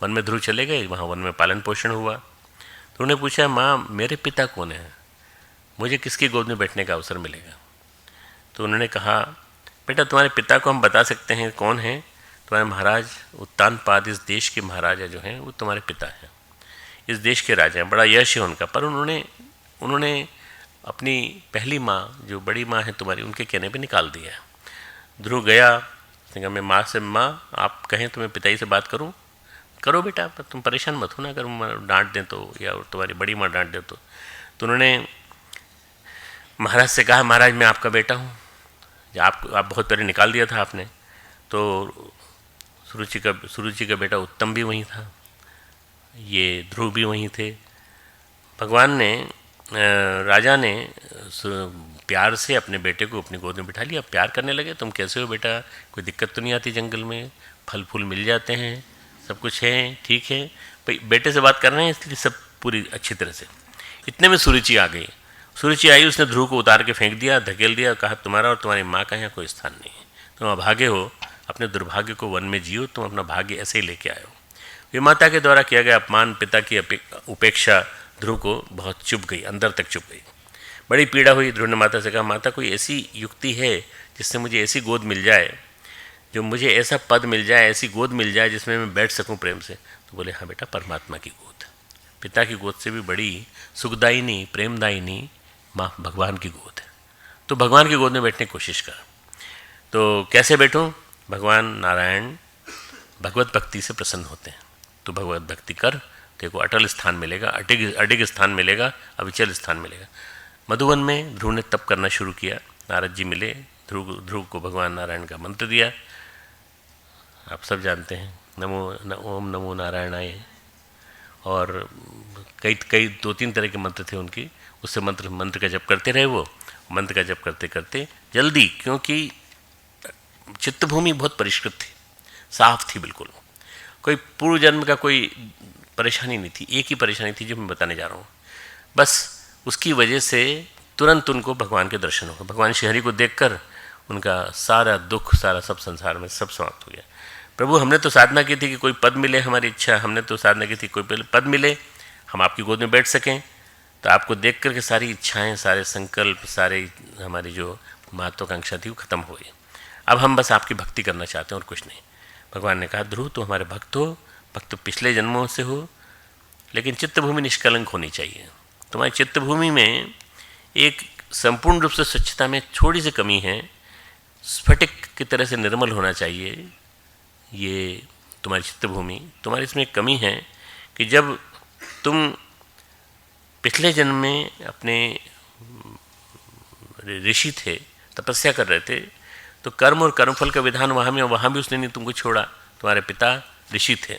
S2: में ध्रुव चले गए, वहाँ वन में पालन पोषण हुआ। तो उन्होंने पूछा, माँ मेरे पिता कौन है, मुझे किसकी गोद में बैठने का अवसर मिलेगा? तो उन्होंने कहा, बेटा तुम्हारे पिता को हम बता सकते हैं कौन है, तुम्हारे महाराज उत्तानपाद इस देश के महाराजा जो हैं वो तुम्हारे पिता हैं, इस देश के राजा हैं, बड़ा यश है उनका। पर उन्होंने अपनी पहली माँ जो बड़ी माँ है तुम्हारी, उनके कहने पे निकाल दिया। ध्रुव गया, उसने कहा मैं माँ से, माँ आप कहें तो मैं पिताजी से बात करूँ? करो बेटा, तुम परेशान मत हो ना, अगर डांट दें तो, या तुम्हारी बड़ी माँ डांट दे तो उन्होंने महाराज से कहा, महाराज मैं आपका बेटा हूँ, आप बहुत पहले निकाल दिया था आपने। तो सुरुचि का बेटा उत्तम भी वहीं था, ये ध्रुव भी वहीं थे। भगवान ने, राजा ने प्यार से अपने बेटे को अपनी गोद में बिठा लिया, प्यार करने लगे। तुम कैसे हो बेटा, कोई दिक्कत तो नहीं आती जंगल में, फल फूल मिल जाते हैं, सब कुछ है, ठीक है भाई, बेटे से बात कर रहे हैं इसलिए सब पूरी अच्छी तरह से। इतने में सुरुचि आ गई। सुरुचि आई, उसने ध्रुव को उतार के फेंक दिया, धकेल दिया, कहा तुम्हारा और तुम्हारी माँ का यहाँ कोई स्थान नहीं है, तुम अभागे हो, अपने दुर्भाग्य को वन में जियो, तुम अपना भाग्य ऐसे ही लेके आए हो। विमाता के द्वारा किया गया अपमान, पिता की उपेक्षा ध्रुव को बहुत चुभ गई, अंदर तक चुभ गई, बड़ी पीड़ा हुई। ध्रुव ने माता से कहा, माता कोई ऐसी युक्ति है जिससे मुझे ऐसी गोद मिल जाए, जो मुझे ऐसा पद मिल जाए, ऐसी गोद मिल जाए जिसमें मैं बैठ सकूं प्रेम से? तो बोले, हाँ बेटा, परमात्मा की गोद, पिता की गोद से भी बड़ी सुखदायिनी प्रेमदायिनी माँ भगवान की गोद है। तो भगवान की गोद में बैठने की कोशिश कर। तो कैसे बैठूं? भगवान नारायण भगवत भक्ति से प्रसन्न होते हैं। तो भगवत भक्ति कर, देखो अटल स्थान मिलेगा, अडिग स्थान मिलेगा, अविचल स्थान मिलेगा। मधुवन में ध्रुव ने तप करना शुरू किया। नारद जी मिले, ध्रुव को भगवान नारायण का मंत्र दिया, आप सब जानते हैं, ओम नमो नारायणाय, और कई 2-3 तरह के मंत्र थे उनकी। उससे मंत्र का जप करते रहे। वो मंत्र का जप करते करते जल्दी, क्योंकि चित्तभूमि बहुत परिष्कृत थी, साफ थी बिल्कुल, कोई पूर्व जन्म का कोई परेशानी नहीं थी। एक ही परेशानी थी जो मैं बताने जा रहा हूँ, बस उसकी वजह से तुरंत उनको भगवान के दर्शन हो गए। भगवान श्रीहरि को देखकर उनका सारा दुख, सारा सब संसार में सब समाप्त हो गया। प्रभु हमने तो साधना की थी कि कोई पद मिले, हमारी इच्छा, हमने तो साधना की थी कोई पद मिले, हम आपकी गोद में बैठ सकें। तो आपको देख करके सारी इच्छाएं, सारे संकल्प, सारे हमारी जो महत्वाकांक्षा थी वो खत्म हो गई। अब हम बस आपकी भक्ति करना चाहते हैं और कुछ नहीं। भगवान ने कहा, ध्रुव तो हमारे भक्त हो, भक्त तो पिछले जन्मों से हो, लेकिन चित्तभूमि निष्कलंक होनी चाहिए। तुम्हारी चित्तभूमि में एक संपूर्ण रूप से स्वच्छता में थोड़ी सी कमी है, स्फटिक की तरह से निर्मल होना चाहिए ये तुम्हारी चित्तभूमि। तुम्हारी इसमें एक कमी है कि जब तुम पिछले जन्म में अपने ऋषि थे, तपस्या कर रहे थे, तो कर्म और कर्मफल का विधान वहाँ भी उसने नहीं तुमको छोड़ा। तुम्हारे पिता ऋषि थे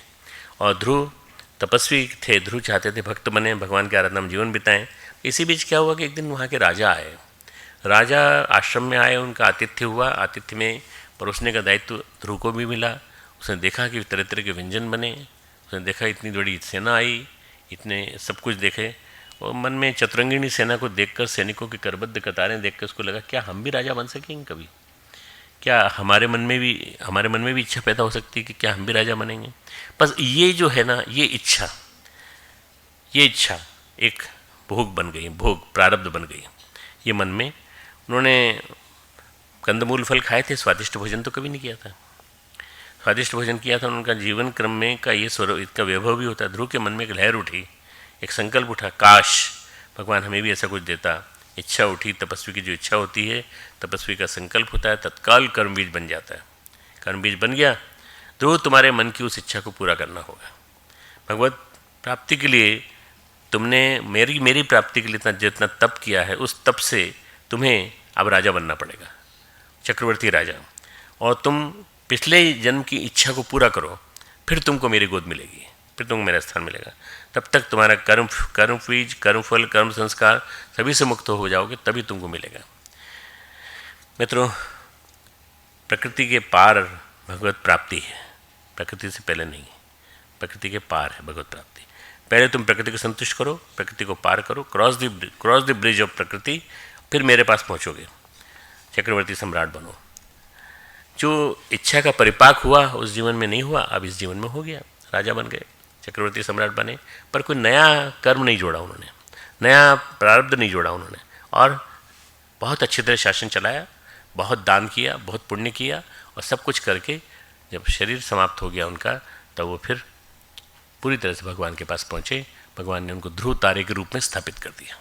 S2: और ध्रुव तपस्वी थे। ध्रुव चाहते थे भक्त बने, भगवान के आराधना में जीवन बिताएं। इसी बीच क्या हुआ कि एक दिन वहाँ के राजा आए, राजा आश्रम में आए, उनका आतिथ्य हुआ। आतिथ्य में परोसने का दायित्व ध्रुव को भी मिला। उसने देखा कि तरह तरह के व्यंजन बने, उसने देखा इतनी बड़ी सेना आई, इतने सब कुछ देखे, और मन में चतुरंगिणी सेना को देखकर, सैनिकों की करबद्ध कतारें देखकर उसको लगा, क्या हम भी राजा बन सकेंगे कभी? क्या हमारे मन में भी इच्छा पैदा हो सकती है कि क्या हम भी राजा बनेंगे? बस ये जो है ना, ये इच्छा एक भोग बन गई, भोग प्रारब्ध बन गई ये मन में। उन्होंने कंदमूल फल खाए थे, स्वादिष्ट भोजन तो कभी नहीं किया था। स्वादिष्ट भोजन किया था उनका जीवन क्रम में का ये स्वरूप, इसका वैभव भी होता है। ध्रुव के मन में एक लहर उठी, एक संकल्प उठा, काश भगवान हमें भी ऐसा कुछ देता। इच्छा उठी, तपस्वी की जो इच्छा होती है, तपस्वी का संकल्प होता है, तत्काल कर्म बीज बन जाता है। कर्म बीज बन गया। ध्रुव तुम्हारे मन की उस इच्छा को पूरा करना होगा। भगवत प्राप्ति के लिए तुमने मेरी प्राप्ति के लिए जितना तप किया है, उस तप से तुम्हें अब राजा बनना पड़ेगा। चक्रवर्ती राजा, और तुम पिछले जन्म की इच्छा को पूरा करो, फिर तुमको मेरी गोद मिलेगी, फिर तुमको मेरा स्थान मिलेगा। तब तक तुम्हारा कर्म बीज, कर्म फल, कर्म संस्कार सभी से मुक्त हो जाओगे, तभी तुमको मिलेगा। मित्रों, प्रकृति के पार भगवत प्राप्ति है, प्रकृति से पहले नहीं, प्रकृति के पार है भगवत प्राप्ति। पहले तुम प्रकृति को संतुष्ट करो, प्रकृति को पार करो, क्रॉस द ब्रिज ऑफ प्रकृति, फिर मेरे पास पहुंचोगे, चक्रवर्ती सम्राट बनो। जो इच्छा का परिपाक हुआ उस जीवन में नहीं हुआ, अब इस जीवन में हो गया, राजा बन गए, चक्रवर्ती सम्राट बने, पर कोई नया कर्म नहीं जोड़ा उन्होंने, नया प्रारब्ध नहीं जोड़ा उन्होंने, और बहुत अच्छी तरह शासन चलाया, बहुत दान किया, बहुत पुण्य किया, और सब कुछ करके जब शरीर समाप्त हो गया उनका, तब वो फिर पूरी तरह से भगवान के पास पहुँचे। भगवान ने उनको ध्रुव तारे के रूप में स्थापित कर दिया।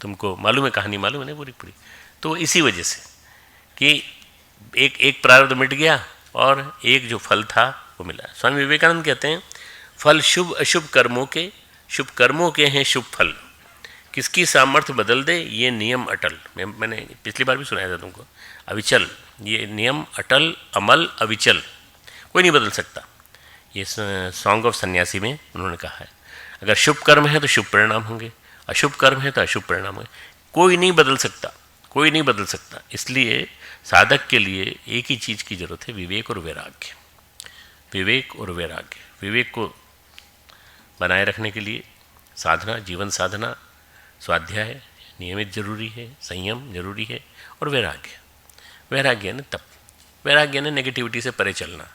S2: तुमको मालूम है, कहानी मालूम है ना पूरी। तो इसी वजह से कि एक प्रारब्ध मिट गया और एक जो फल था वो मिला। स्वामी विवेकानंद कहते हैं, फल शुभ अशुभ कर्मों के, शुभ कर्मों के हैं शुभ फल, किसकी सामर्थ्य बदल दे ये नियम अटल। मैंने पिछली बार भी सुनाया था तुमको, अविचल, ये नियम अटल, अमल, अविचल, कोई नहीं बदल सकता। ये सॉन्ग ऑफ सन्यासी में उन्होंने कहा है, अगर शुभ कर्म है तो शुभ परिणाम होंगे, अशुभ कर्म है तो अशुभ परिणाम होंगे, कोई नहीं बदल सकता, कोई नहीं बदल सकता। इसलिए साधक के लिए एक ही चीज़ की जरूरत है, विवेक और वैराग्य, विवेक और वैराग्य। विवेक को बनाए रखने के लिए साधना, जीवन साधना, स्वाध्याय नियमित जरूरी है, संयम जरूरी है, और वैराग्य, वैराग्य ने तप, वैराग्य ने नेगेटिविटी से परे चलना,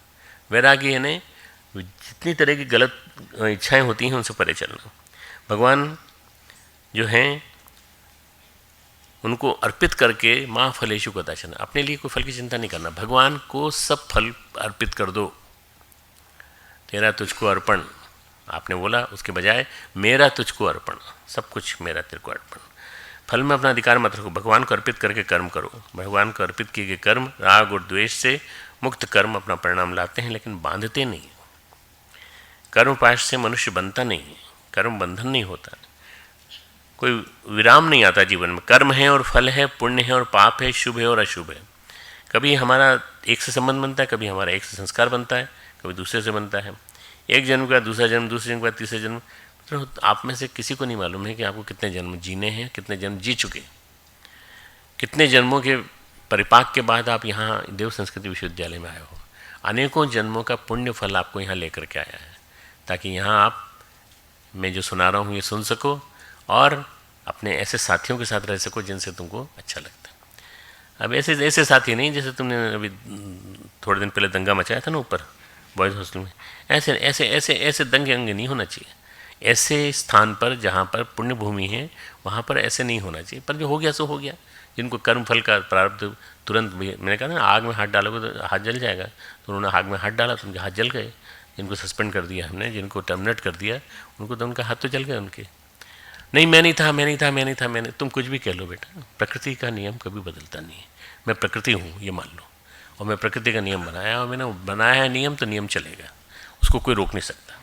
S2: वैराग्य ने जितनी तरह की गलत इच्छाएं होती हैं उनसे परे चलना। भगवान जो हैं उनको अर्पित करके माँ फलेषु कदाचन, अपने लिए कोई फल की चिंता नहीं करना, भगवान को सब फल अर्पित कर दो। तेरा तुझको अर्पण आपने बोला, उसके बजाय मेरा तुझको अर्पण, सब कुछ मेरा तेरे को अर्पण। फल में अपना अधिकार मत रखो, भगवान को अर्पित करके कर्म करो। भगवान को अर्पित किए गए कर्म राग और द्वेष से मुक्त कर्म अपना परिणाम लाते हैं, लेकिन बांधते नहीं। कर्म पाश से मनुष्य बनता नहीं, कर्म बंधन नहीं होता, कोई विराम नहीं आता जीवन में। कर्म है और फल है, पुण्य है और पाप है, शुभ है और अशुभ है। कभी हमारा एक से संबंध बनता है, कभी हमारा एक से संस्कार बनता है, कभी दूसरे से बनता है। एक जन्म का दूसरा जन्म, दूसरे जन्म का तीसरा जन्म। तो आप में से किसी को नहीं मालूम है कि आपको कितने जन्म जीने हैं, कितने जन्म जी चुके, कितने जन्मों के परिपाक के बाद आप यहाँ देव संस्कृति विश्वविद्यालय में आए हो। अनेकों जन्मों का पुण्य फल आपको यहाँ लेकर के आया है, ताकि यहाँ आप मैं जो सुना रहा हूँ ये सुन सको और अपने ऐसे साथियों के साथ रह सको जिनसे तुमको अच्छा लगता है। अब ऐसे साथी नहीं जैसे तुमने अभी थोड़े दिन पहले दंगा मचाया था ना ऊपर बॉयज़ हॉस्टल में, ऐसे दंगे अंगे नहीं होना चाहिए। ऐसे स्थान पर जहाँ पर पुण्य भूमि है वहाँ पर ऐसे नहीं होना चाहिए। पर जो हो गया सो हो गया। जिनको कर्म फल का प्रारब्ध तुरंत, मैंने कहा ना आग में हाथ डालोगे तो हाथ जल जाएगा, तो उन्होंने आग में हाथ डाला तो उनके हाथ जल गए। जिनको सस्पेंड कर दिया हमने, जिनको टर्मिनेट कर दिया, उनको तो उनका हाथ तो जल गए उनके। नहीं मैं नहीं था, तुम कुछ भी कह लो बेटा, प्रकृति का नियम कभी बदलता नहीं है। मैं प्रकृति हूँ ये मान लो, और मैं प्रकृति का नियम बनाया, और मैंने बनाया है नियम, तो नियम चलेगा, उसको कोई रोक नहीं सकता।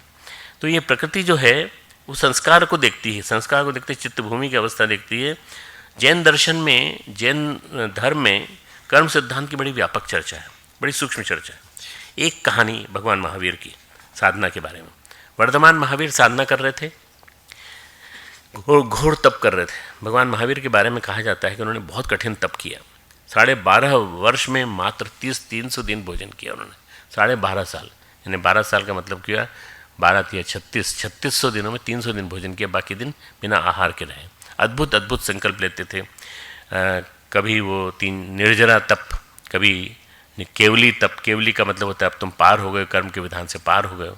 S2: तो ये प्रकृति जो है वो संस्कार को देखती है, संस्कार को देखते चित्त भूमि की अवस्था देखती है। जैन दर्शन में, जैन धर्म में कर्म सिद्धांत की बड़ी व्यापक चर्चा है, बड़ी सूक्ष्म चर्चा है। एक कहानी भगवान महावीर की साधना के बारे में। वर्धमान महावीर साधना कर रहे थे, घोर तप कर रहे थे। भगवान महावीर के बारे में कहा जाता है कि उन्होंने बहुत कठिन तप किया। 12.5 वर्ष में मात्र 300 दिन भोजन किया उन्होंने, 12.5 साल, यानी 12 साल का मतलब किया 12 या 3600 दिनों में 300 दिन भोजन किया, बाकी दिन बिना आहार के रहे। अद्भुत अद्भुत संकल्प लेते थे। कभी वो 3 निर्जरा तप, कभी केवली तप। केवली का मतलब होता है अब तुम पार हो गए, कर्म के विधान से पार हो गए,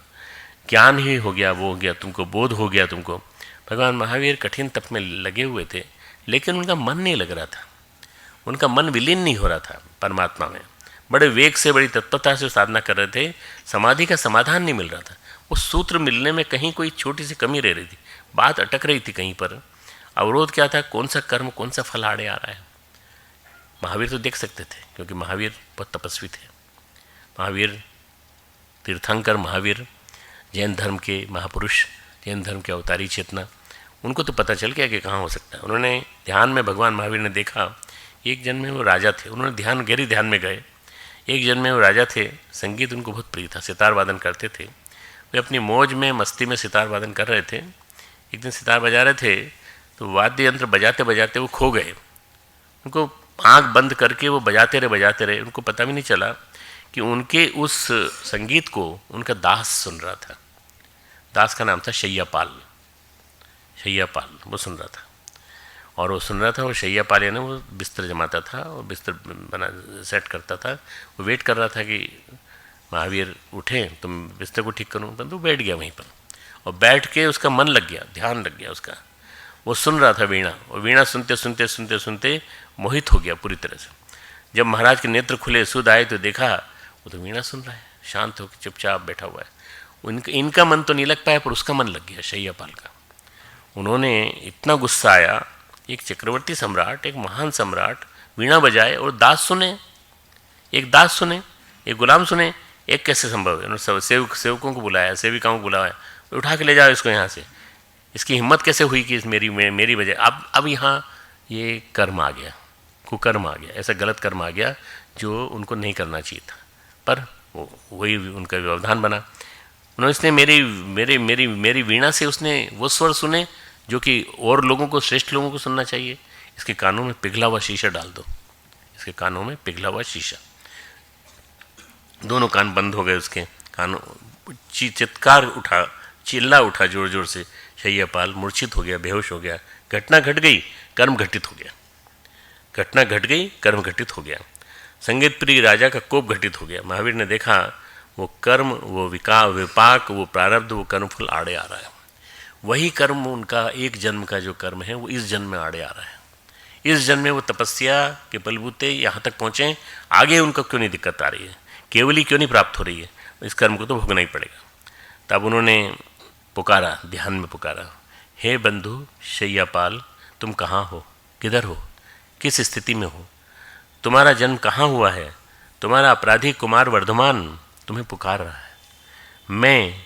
S2: ज्ञान ही हो गया, वो हो गया, तुमको बोध हो गया तुमको। भगवान महावीर कठिन तप में लगे हुए थे, लेकिन उनका मन नहीं लग रहा था, उनका मन विलीन नहीं हो रहा था परमात्मा में। बड़े वेग से, बड़ी तत्परता से साधना कर रहे थे, समाधि का समाधान नहीं मिल रहा था। उस सूत्र मिलने में कहीं कोई छोटी सी कमी रह रही थी, बात अटक रही थी कहीं पर। अवरोध क्या था? कौन सा कर्म, कौन सा फल आड़े आ रहा है। महावीर तो देख सकते थे, क्योंकि महावीर बहुत तपस्वी थे। महावीर तीर्थंकर, महावीर जैन धर्म के महापुरुष, जैन धर्म के अवतारी चेतना, उनको तो पता चल गया कि कहाँ हो सकता है। उन्होंने ध्यान में भगवान महावीर ने देखा एक जन्म में वो राजा थे, उन्होंने गहरी ध्यान में गए। एक जन्म में वो राजा थे, संगीत उनको बहुत प्रिय था, सितार वादन करते थे। वे अपनी मौज में मस्ती में सितार वादन कर रहे थे। एक दिन सितार बजा रहे थे तो वाद्य यंत्र बजाते बजाते वो खो गए। उनको आंख बंद करके वो बजाते रहे। उनको पता भी नहीं चला कि उनके उस संगीत को उनका दास सुन रहा था। दास का नाम था शैयापाल। वो सुन रहा था और वो सुन रहा था। वो शैयापाल यानी वो बिस्तर जमाता था और बिस्तर बना सेट करता था। वो वेट कर रहा था कि महावीर उठें तो बिस्तर को ठीक करूँ, परंतु बैठ गया वहीं पर और बैठ के उसका मन लग गया, ध्यान लग गया उसका। वो सुन रहा था वीणा, और वीणा सुनते मोहित हो गया पूरी तरह से। जब महाराज के नेत्र खुले, सुध आए तो देखा वो तो वीणा सुन रहा है, शांत होकर चुपचाप बैठा हुआ है। इनका मन तो नहीं लग पाया पर उसका मन लग गया शैयापाल का। उन्होंने इतना गुस्सा आया, एक चक्रवर्ती सम्राट, एक महान सम्राट वीणा बजाए और दास सुने, एक गुलाम सुने, एक कैसे संभव है? उन्होंने सेवकों को बुलाया, सेविकाओं को बुलाया, उठा के ले जाओ इसको यहाँ से। इसकी हिम्मत कैसे हुई कि मेरी वजह। अब यहाँ ये कर्म आ गया, कुकर्म आ गया, ऐसा गलत कर्म आ गया जो उनको नहीं करना चाहिए था, पर वही उनका व्यवधान बना। उसने मेरी वीणा से उसने वो स्वर सुने जो कि और लोगों को, श्रेष्ठ लोगों को सुनना चाहिए। इसके कानों में पिघला हुआ शीशा डाल दो, इसके कानों में पिघला हुआ शीशा। दोनों कान बंद हो गए उसके कानों। चित्कार उठा, चिल्ला उठा जोर जोर से। शैयापाल मूर्छित हो गया, बेहोश हो गया। घटना घट गई, कर्म घटित हो गया। संगीत प्रिय राजा का कोप घटित हो गया। महावीर ने देखा वो कर्म, वो विपाक, वो प्रारब्ध, वो कर्मफल आड़े आ रहा है। वही कर्म उनका एक जन्म का जो कर्म है वो इस जन्म में आड़े आ रहा है। इस जन्म में वो तपस्या के बलबूते यहाँ तक पहुँचे, आगे उनको क्यों नहीं दिक्कत आ रही है, केवली क्यों नहीं प्राप्त हो रही है? इस कर्म को तो भोगना ही पड़ेगा। तब उन्होंने पुकारा, ध्यान में पुकारा, हे बंधु शैयापाल, तुम कहाँ हो, किधर हो, किस स्थिति में हो, तुम्हारा जन्म कहाँ हुआ है? तुम्हारा अपराधी कुमार वर्धमान तुम्हें पुकार रहा है। मैं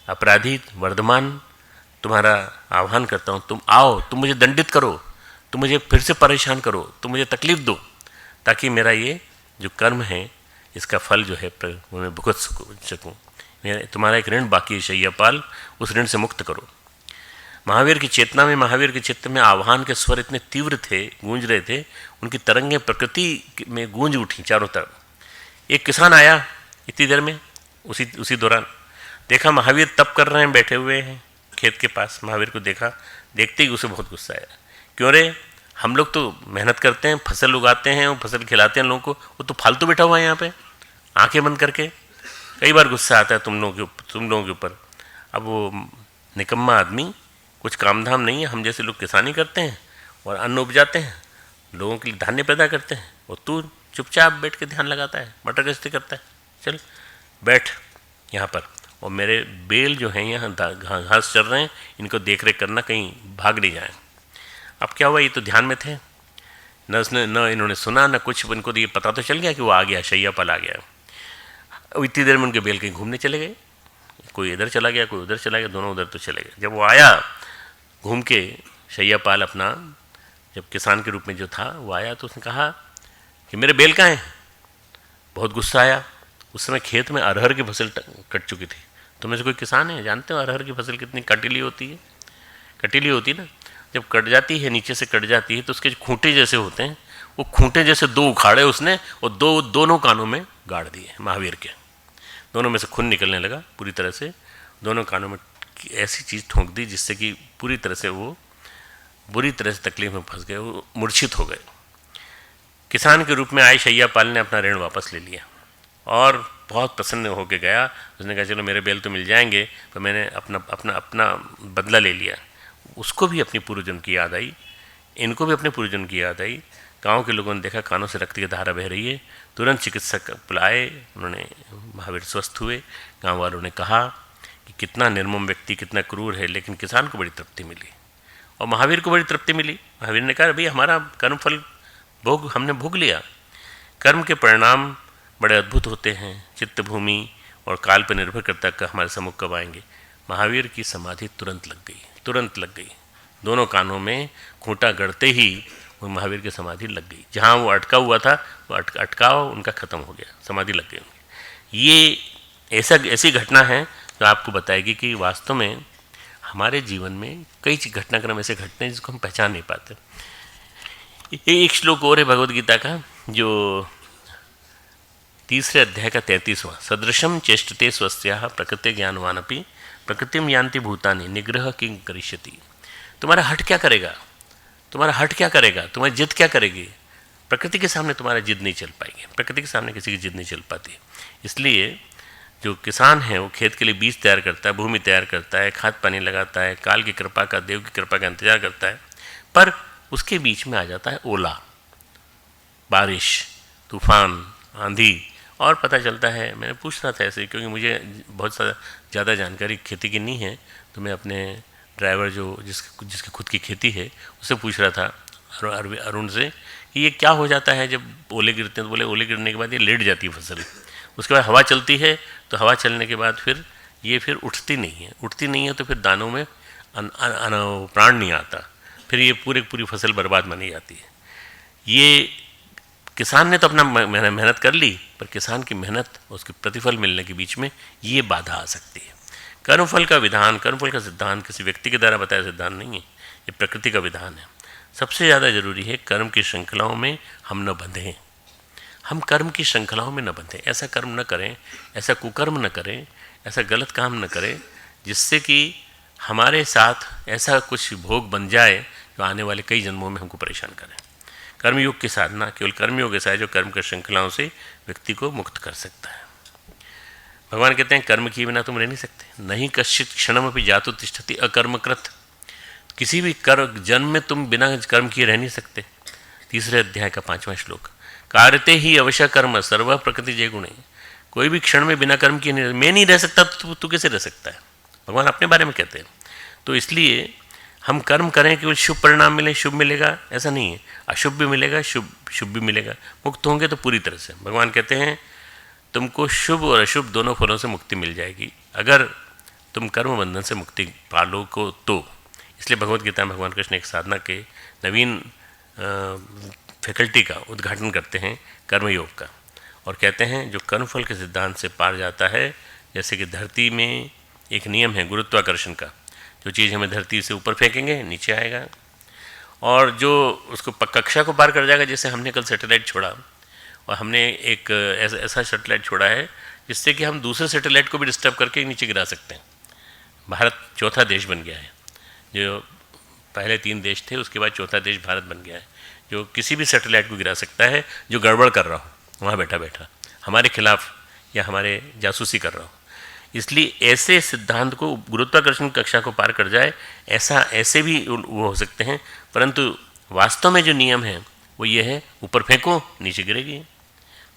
S2: अपराधी वर्धमान तुम्हारा आह्वान करता हूँ, तुम आओ, तुम मुझे दंडित करो, तुम मुझे फिर से परेशान करो, तुम मुझे तकलीफ दो, ताकि मेरा ये जो कर्म है इसका फल जो है मैं भुगत सकूँ। तुम्हारा एक ऋण बाकी है शैयापाल, उस ऋण से मुक्त करो। महावीर की चेतना में, महावीर के चित्त में आह्वान के स्वर इतने तीव्र थे, गूंज रहे थे, उनकी तरंगें प्रकृति में गूंज उठी चारों तरफ। एक किसान आया इतनी देर में, उसी दौरान देखा महावीर तप कर रहे हैं, बैठे हुए हैं खेत के पास। महावीर को देखा, देखते ही उसे बहुत गुस्सा आया। क्यों रे, हम लोग तो मेहनत करते हैं, फसल उगाते हैं और फसल खिलाते हैं लोगों को, वो तो फालतू बैठा हुआ है यहाँ पे आंखें बंद करके। कई बार गुस्सा आता है तुम लोगों के ऊपर। अब वो निकम्मा आदमी, कुछ काम धाम नहीं है, हम जैसे लोग किसानी करते हैं और अन्न उपजाते हैं, लोगों के लिए धान्य पैदा करते हैं, और तू चुपचाप बैठ के ध्यान लगाता है, मटर गश्ती करता है। चल बैठ यहाँ पर, और मेरे बेल जो हैं यहाँ घास चल रहे हैं, इनको देख रेख करना, कहीं भाग नहीं जाए। अब क्या हुआ, ये तो ध्यान में थे, न इन्होंने सुना न कुछ। इनको तो ये पता तो चल गया कि वो आ गया, शैयापाल आ गया। इतनी देर में उनके बेल कहीं घूमने चले गए, कोई इधर चला गया, कोई उधर चला गया, दोनों उधर तो चले गए। जब वो आया घूम के, शैयापाल अपना जब किसान के रूप में जो था वो आया, तो उसने कहा कि मेरे बेल कहाँ हैं। बहुत गुस्सा आया। उस समय खेत में अरहर की फसल कट चुकी थी। तुम्हें से कोई किसान है, जानते हो अरहर की फसल कितनी कटीली होती है? कटीली होती है ना, जब कट जाती है, नीचे से कट जाती है, तो उसके खूंटे जैसे होते हैं, वो खूंटे जैसे दो उखाड़े उसने, और दोनों कानों में गाड़ दिए महावीर के। दोनों में से खून निकलने लगा पूरी तरह से, दोनों कानों में ऐसी चीज़ ठोंक दी जिससे कि पूरी तरह से वो बुरी तरह से तकलीफ में फंस गए, वो मूर्छित हो गए। किसान के रूप में आए शैयापाल ने अपना ऋण वापस ले लिया और बहुत प्रसन्न होकर गया। उसने कहा चलो मेरे बेल तो मिल जाएंगे, पर मैंने अपना बदला ले लिया। उसको भी अपनी पूर्वजन्म की याद आई, इनको भी अपने पूर्वजन्म की याद आई। गांव के लोगों ने देखा कानों से रक्त की धारा बह रही है, तुरंत चिकित्सक बुलाए, उन्होंने महावीर स्वस्थ हुए। गांव वालों ने कहा कि कितना निर्मम व्यक्ति, कितना क्रूर है, लेकिन किसान को बड़ी तृप्ति मिली और महावीर को बड़ी तृप्ति मिली। महावीर ने कहा भाई हमारा कर्मफल हमने भोग लिया। कर्म के परिणाम बड़े अद्भुत होते हैं, चित्त भूमि और काल पर निर्भर करता है हमारे सम्मुख कब आएंगे। महावीर की समाधि तुरंत लग गई। दोनों कानों में खूंटा गड़ते ही वो महावीर की समाधि लग गई। जहाँ वो अटका हुआ था वो अटकाव उनका खत्म हो गया, समाधि लग गई उनकी। ये ऐसी घटना है जो आपको बताएगी कि वास्तव में हमारे जीवन में कई घटनाक्रम ऐसे घटते हैं जिसको हम पहचान नहीं पाते। एक श्लोक और है भगवद गीता का, जो 3 अध्याय का 33वां, सदृशम चेष्टते स्वस्याः प्रकृति ज्ञानवानपि प्रकृतिम यान्ति भूतानि निग्रह किं करिष्यति। तुम्हारा हट क्या करेगा, तुम्हारा हट क्या करेगा, तुम्हारी जिद क्या करेगी। प्रकृति के सामने तुम्हारा जिद नहीं चल पाएगी, प्रकृति के सामने किसी की जिद नहीं चल पाती। इसलिए जो किसान है वो खेत के लिए बीज तैयार करता है, भूमि तैयार करता है, खाद पानी लगाता है, काल की कृपा का, देव की कृपा का इंतजार करता है, पर उसके बीच में आ जाता है ओला, बारिश, तूफान, आंधी, और पता चलता है, मैंने पूछ रहा था ऐसे क्योंकि मुझे बहुत ज़्यादा जानकारी खेती की नहीं है, तो मैं अपने ड्राइवर जिसकी खुद की खेती है उससे पूछ रहा था, अरुण से, कि ये क्या हो जाता है जब ओले गिरते हैं। तो बोले ओले गिरने के बाद ये लेट जाती है फसल, उसके बाद हवा चलती है, तो हवा चलने के बाद फिर उठती नहीं है, तो फिर दानों में प्राण नहीं आता, फिर ये पूरी फसल बर्बाद मानी जाती है। ये किसान ने तो अपना मेहनत कर ली, पर किसान की मेहनत उसके प्रतिफल मिलने के बीच में ये बाधा आ सकती है। कर्मफल का विधान, कर्मफल का सिद्धांत किसी व्यक्ति के द्वारा बताया सिद्धांत नहीं है, ये प्रकृति का विधान है। सबसे ज़्यादा जरूरी है कर्म की श्रृंखलाओं में हम न बंधें, हम कर्म की श्रृंखलाओं में न बंधें, ऐसा कर्म न करें, ऐसा कुकर्म न करें, ऐसा गलत काम न करें जिससे कि हमारे साथ ऐसा कुछ भोग बन जाए जो आने वाले कई जन्मों में हमको परेशान करें। कर्मयोग की साधना केवल कर्मयोग ऐसा है जो कर्म की श्रृंखलाओं से व्यक्ति को मुक्त कर सकता है। भगवान कहते हैं कर्म किए बिना तुम रह नहीं सकते, नहीं कश्चित क्षणमपि जातु तिष्ठति अकर्मकृत। किसी भी जन्म में तुम बिना कर्म किए रह नहीं सकते। 3 अध्याय का 5वां श्लोक, कार्यते ही अवश्य कर्म सर्व प्रकृति जय गुणे। कोई भी क्षण में बिना कर्म किए नहीं, मैं नहीं रह सकता तो तू कैसे रह सकता है, भगवान अपने बारे में कहते हैं। तो इसलिए हम कर्म करें केवल शुभ परिणाम मिले, शुभ मिलेगा ऐसा नहीं है, अशुभ भी मिलेगा, शुभ भी मिलेगा। मुक्त होंगे तो पूरी तरह से। भगवान कहते हैं तुमको शुभ और अशुभ दोनों फलों से मुक्ति मिल जाएगी अगर तुम कर्म बंधन से मुक्ति पालो को तो। इसलिए भगवद गीता में भगवान कृष्ण एक साधना के नवीन फैकल्टी का उद्घाटन करते हैं, कर्मयोग का, और कहते हैं जो कर्मफल के सिद्धांत से पार जाता है, जैसे कि धरती में एक नियम है गुरुत्वाकर्षण का, जो चीज़ हमें धरती से ऊपर फेंकेंगे नीचे आएगा, और जो उसको कक्षा को पार कर जाएगा। जैसे हमने कल सैटेलाइट छोड़ा, और हमने एक ऐसा सैटेलाइट छोड़ा है जिससे कि हम दूसरे सैटेलाइट को भी डिस्टर्ब करके नीचे गिरा सकते हैं। भारत चौथा देश बन गया है, जो पहले 3 देश थे उसके बाद चौथा देश भारत बन गया है, जो किसी भी सैटेलाइट को गिरा सकता है जो गड़बड़ कर रहा हो वहाँ बैठा हमारे खिलाफ या हमारे जासूसी कर रहा हो। इसलिए ऐसे सिद्धांत को गुरुत्वाकर्षण कक्षा को पार कर जाए ऐसे भी वो हो सकते हैं, परंतु वास्तव में जो नियम है वो ये है, ऊपर फेंको नीचे गिरेगी।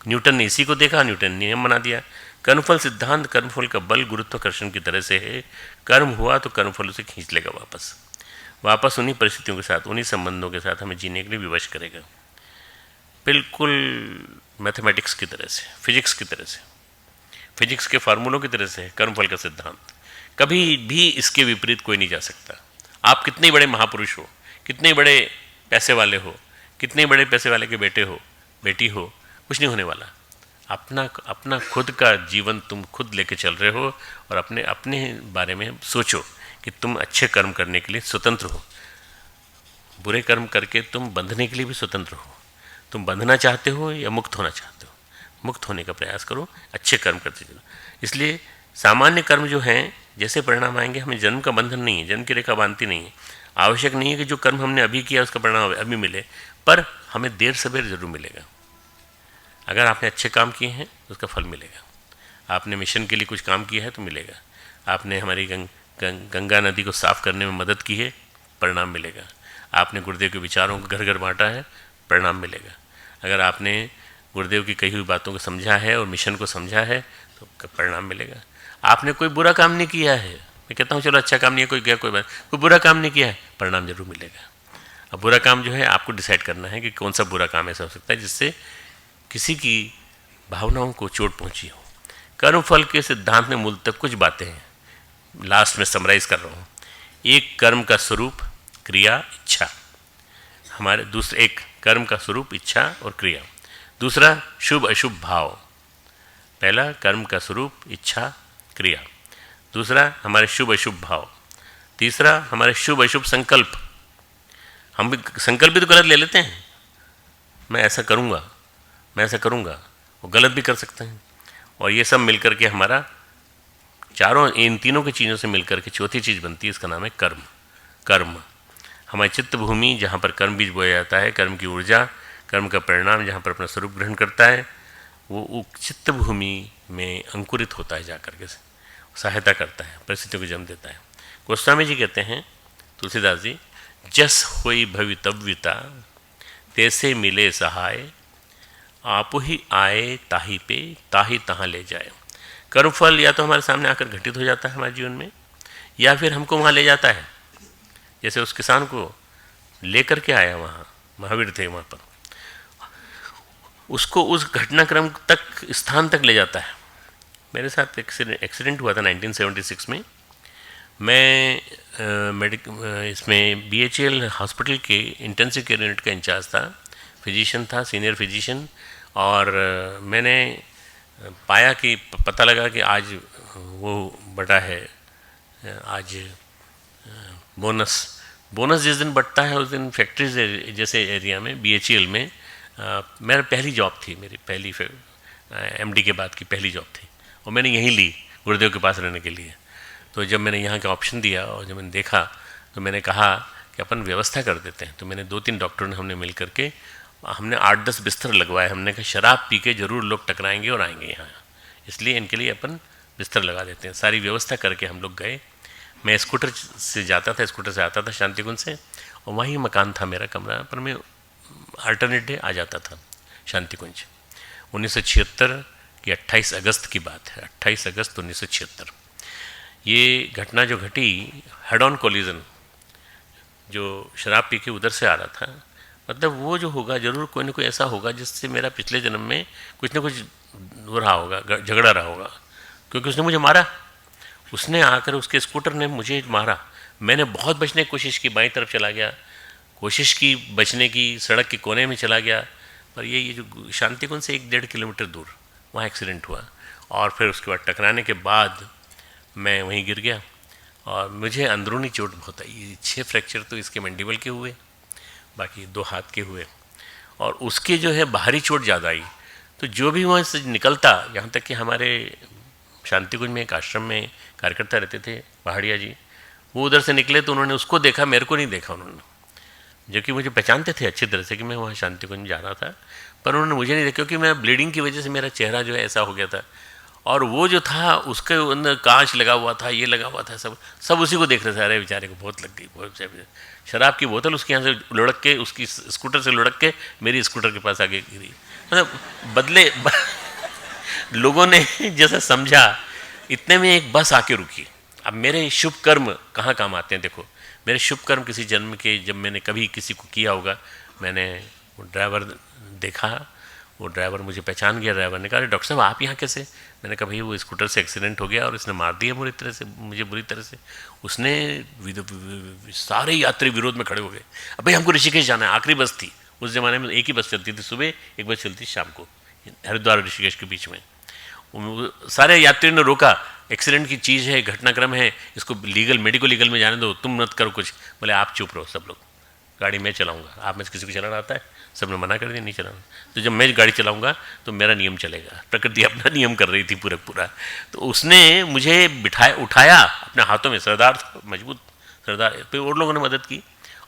S2: न्यूटन ने इसी को देखा, न्यूटन ने नियम बना दिया। कर्मफल सिद्धांत, कर्मफल का बल गुरुत्वाकर्षण की तरह से है। कर्म हुआ तो कर्मफल उसे खींच लेगा वापस उन्हीं परिस्थितियों के साथ, उन्हीं संबंधों के साथ हमें जीने के लिए विवश करेगा, बिल्कुल मैथमेटिक्स की तरह से, फिजिक्स की तरह से, फिजिक्स के फार्मूलों की तरह से है कर्मफल का सिद्धांत। कभी भी इसके विपरीत कोई नहीं जा सकता। आप कितने बड़े महापुरुष हो, कितने बड़े पैसे वाले हो, कितने बड़े पैसे वाले के बेटे हो, बेटी हो, कुछ नहीं होने वाला। अपना खुद का जीवन तुम खुद लेके चल रहे हो, और अपने बारे में सोचो कि तुम अच्छे कर्म करने के लिए स्वतंत्र हो, बुरे कर्म करके तुम बंधने के लिए भी स्वतंत्र हो। तुम बंधना चाहते हो या मुक्त होना चाहते हो, मुक्त होने का प्रयास करो, अच्छे कर्म करते चलो। इसलिए सामान्य कर्म जो हैं जैसे परिणाम आएंगे, हमें जन्म का बंधन नहीं है, जन्म की रेखा बांधती नहीं है। आवश्यक नहीं है कि जो कर्म हमने अभी किया उसका परिणाम अभी मिले, पर हमें देर सवेर जरूर मिलेगा। अगर आपने अच्छे काम किए हैं तो उसका फल मिलेगा। आपने मिशन के लिए कुछ काम किया है तो मिलेगा। आपने हमारी गंगा नदी को साफ करने में मदद की है, परिणाम मिलेगा। आपने गुरुदेव के विचारों को घर घर बांटा है, परिणाम मिलेगा। अगर आपने गुरुदेव की कही हुई बातों को समझा है और मिशन को समझा है तो परिणाम मिलेगा। आपने कोई बुरा काम नहीं किया है, मैं कहता हूँ चलो अच्छा काम नहीं है, कोई गया कोई बात, कोई बुरा काम नहीं किया है, परिणाम जरूर मिलेगा। अब बुरा काम जो है आपको डिसाइड करना है कि कौन सा बुरा काम ऐसा हो सकता है जिससे किसी की भावनाओं को चोट पहुंची हो। कर्मफल के सिद्धांत में मूल तक कुछ बातें हैं, लास्ट में समराइज कर रहा हूँ। एक, कर्म का स्वरूप, क्रिया, इच्छा। हमारे दूसरे एक कर्म का स्वरूप इच्छा और क्रिया, दूसरा शुभ अशुभ भाव। पहला कर्म का स्वरूप इच्छा क्रिया, दूसरा हमारे शुभ अशुभ भाव, तीसरा हमारे शुभ अशुभ संकल्प। हम भी संकल्प भी तो गलत ले लेते हैं, मैं ऐसा करूँगा, मैं ऐसा करूँगा, वो गलत भी कर सकते हैं। और ये सब मिलकर के हमारा चारों इन तीनों की चीज़ों से मिलकर के चौथी चीज़ बनती है, इसका नाम है कर्म। कर्म हमारी चित्त भूमि जहाँ पर कर्म बीज बोया जाता है, कर्म की ऊर्जा, कर्म का परिणाम जहाँ पर अपना स्वरूप ग्रहण करता है, वो चित्त भूमि में अंकुरित होता है, जा करके सहायता करता है, परिस्थितियों को जन्म देता है। गोस्वामी जी कहते हैं, तुलसीदास जी, जस होई भवितव्यता तैसे मिले सहाय, आप ही आए ताही पे ताही तहाँ ले जाए। कर्मफल या तो हमारे सामने आकर घटित हो जाता है हमारे जीवन में, या फिर हमको वहाँ ले जाता है। जैसे उस किसान को लेकर के आया, वहाँ महावीर थे, वहाँ पर उसको उस घटनाक्रम तक, स्थान तक ले जाता है। मेरे साथ एक्सीडेंट हुआ था 1976 में। मैं इसमें BHL हॉस्पिटल के इंटेंसिव केयर यूनिट का इंचार्ज था, फिजिशियन था, सीनियर फिजिशियन। और मैंने पाया कि पता लगा कि आज वो बटा है, आज बोनस जिस दिन बटता है उस दिन फैक्ट्रीज जैसे एरिया में BHL में मेरा पहली जॉब थी, मेरी पहली MD के बाद की पहली जॉब थी, और मैंने यहीं ली गुरुदेव के पास रहने के लिए। तो जब मैंने यहाँ का ऑप्शन दिया और जब मैंने देखा तो मैंने कहा कि अपन व्यवस्था कर देते हैं। तो मैंने 2-3 डॉक्टरों ने हमने मिल करके हमने 8-10 बिस्तर लगवाए। हमने कहा शराब पी के ज़रूर लोग टकराएंगे और आएंगे यहाँ, इसलिए इनके लिए अपन बिस्तर लगा देते हैं। सारी व्यवस्था करके हम लोग गए। मैं स्कूटर से जाता था, स्कूटर से आता था शांतिकुंज से, और वहीं मकान था मेरा कमरा, पर मैं अल्टरनेट डे आ जाता था शांतिकुंज। 1976 की 28 अगस्त की बात है, 28 अगस्त 1976। ये घटना जो घटी, हेड ऑन कोलिजन, जो शराब पी के उधर से आ रहा था, मतलब वो जो होगा ज़रूर कोई ना कोई ऐसा होगा जिससे मेरा पिछले जन्म में कुछ ना कुछ हो रहा होगा, झगड़ा रहा होगा, क्योंकि उसने मुझे मारा। उसने आकर, उसके स्कूटर ने मुझे मारा। मैंने बहुत बचने की कोशिश की, बाईं तरफ चला गया, कोशिश की बचने की, सड़क के कोने में चला गया, पर ये जो शांतिकुंज से 1-1.5 किलोमीटर दूर वहाँ एक्सीडेंट हुआ। और फिर उसके बाद टकराने के बाद मैं वहीं गिर गया और मुझे अंदरूनी चोट बहुत आई। 6 फ्रैक्चर तो इसके मैंडिबल के हुए, बाकी 2 हाथ के हुए, और उसके जो है बाहरी चोट ज़्यादा आई। तो जो भी वहाँ से निकलता, यहाँ तक कि हमारे शांतिकुंज में एक आश्रम में कार्यकर्ता रहते थे, पहाड़िया जी, वो उधर से निकले तो उन्होंने उसको देखा, मेरे को नहीं देखा उन्होंने, जो कि मुझे पहचानते थे अच्छी तरह से कि मैं वहाँ शांतिकुंज जा रहा था, पर उन्होंने मुझे नहीं देखा, क्योंकि मैं ब्लीडिंग की वजह से मेरा चेहरा जो है ऐसा हो गया था। और वो जो था उसके अंदर कांच लगा हुआ था, ये लगा हुआ था, सब उसी को देख रहे थे। अरे बेचारे को बहुत लग गई, बहुत शराब की बोतल उसके यहाँ से लुढ़क के, उसकी स्कूटर से लुढ़क के मेरी स्कूटर के पास आगे गिरी। मतलब बदले लोगों ने जैसा समझा, इतने में एक बस आके रुकी। अब मेरे शुभ कर्म कहाँ काम आते हैं, देखो मेरे शुभ कर्म किसी जन्म के, जब मैंने कभी किसी को किया होगा, मैंने वो ड्राइवर देखा, वो ड्राइवर मुझे पहचान गया। ड्राइवर ने कहा, डॉक्टर साहब आप यहाँ कैसे? मैंने कहा भाई वो स्कूटर से एक्सीडेंट हो गया और इसने मार दिया बुरी तरह से, मुझे बुरी तरह से। उसने सारे यात्री विरोध में खड़े हो गए। अब भाई हमको ऋषिकेश जाना है, आखिरी बस थी उस ज़माने में, एक ही बस चलती थी, सुबह एक बस चलती शाम को, हरिद्वार ऋषिकेश के बीच में। सारे यात्रियों ने रोका, एक्सीडेंट की चीज़ है, घटनाक्रम है, इसको लीगल मेडिको लीगल में जाने दो, तुम मत करो कुछ। बोले आप चुप रहो सब लोग, गाड़ी मैं चलाऊंगा। आप में से किसी को चलाना आता है? सबने मना कर दिया, नहीं चलाना। तो जब मैं गाड़ी चलाऊंगा तो मेरा नियम चलेगा। प्रकृति अपना नियम कर रही थी पूरा। तो उसने मुझे उठाया अपने हाथों में, सरदार मजबूत सरदार पे, और लोगों ने मदद की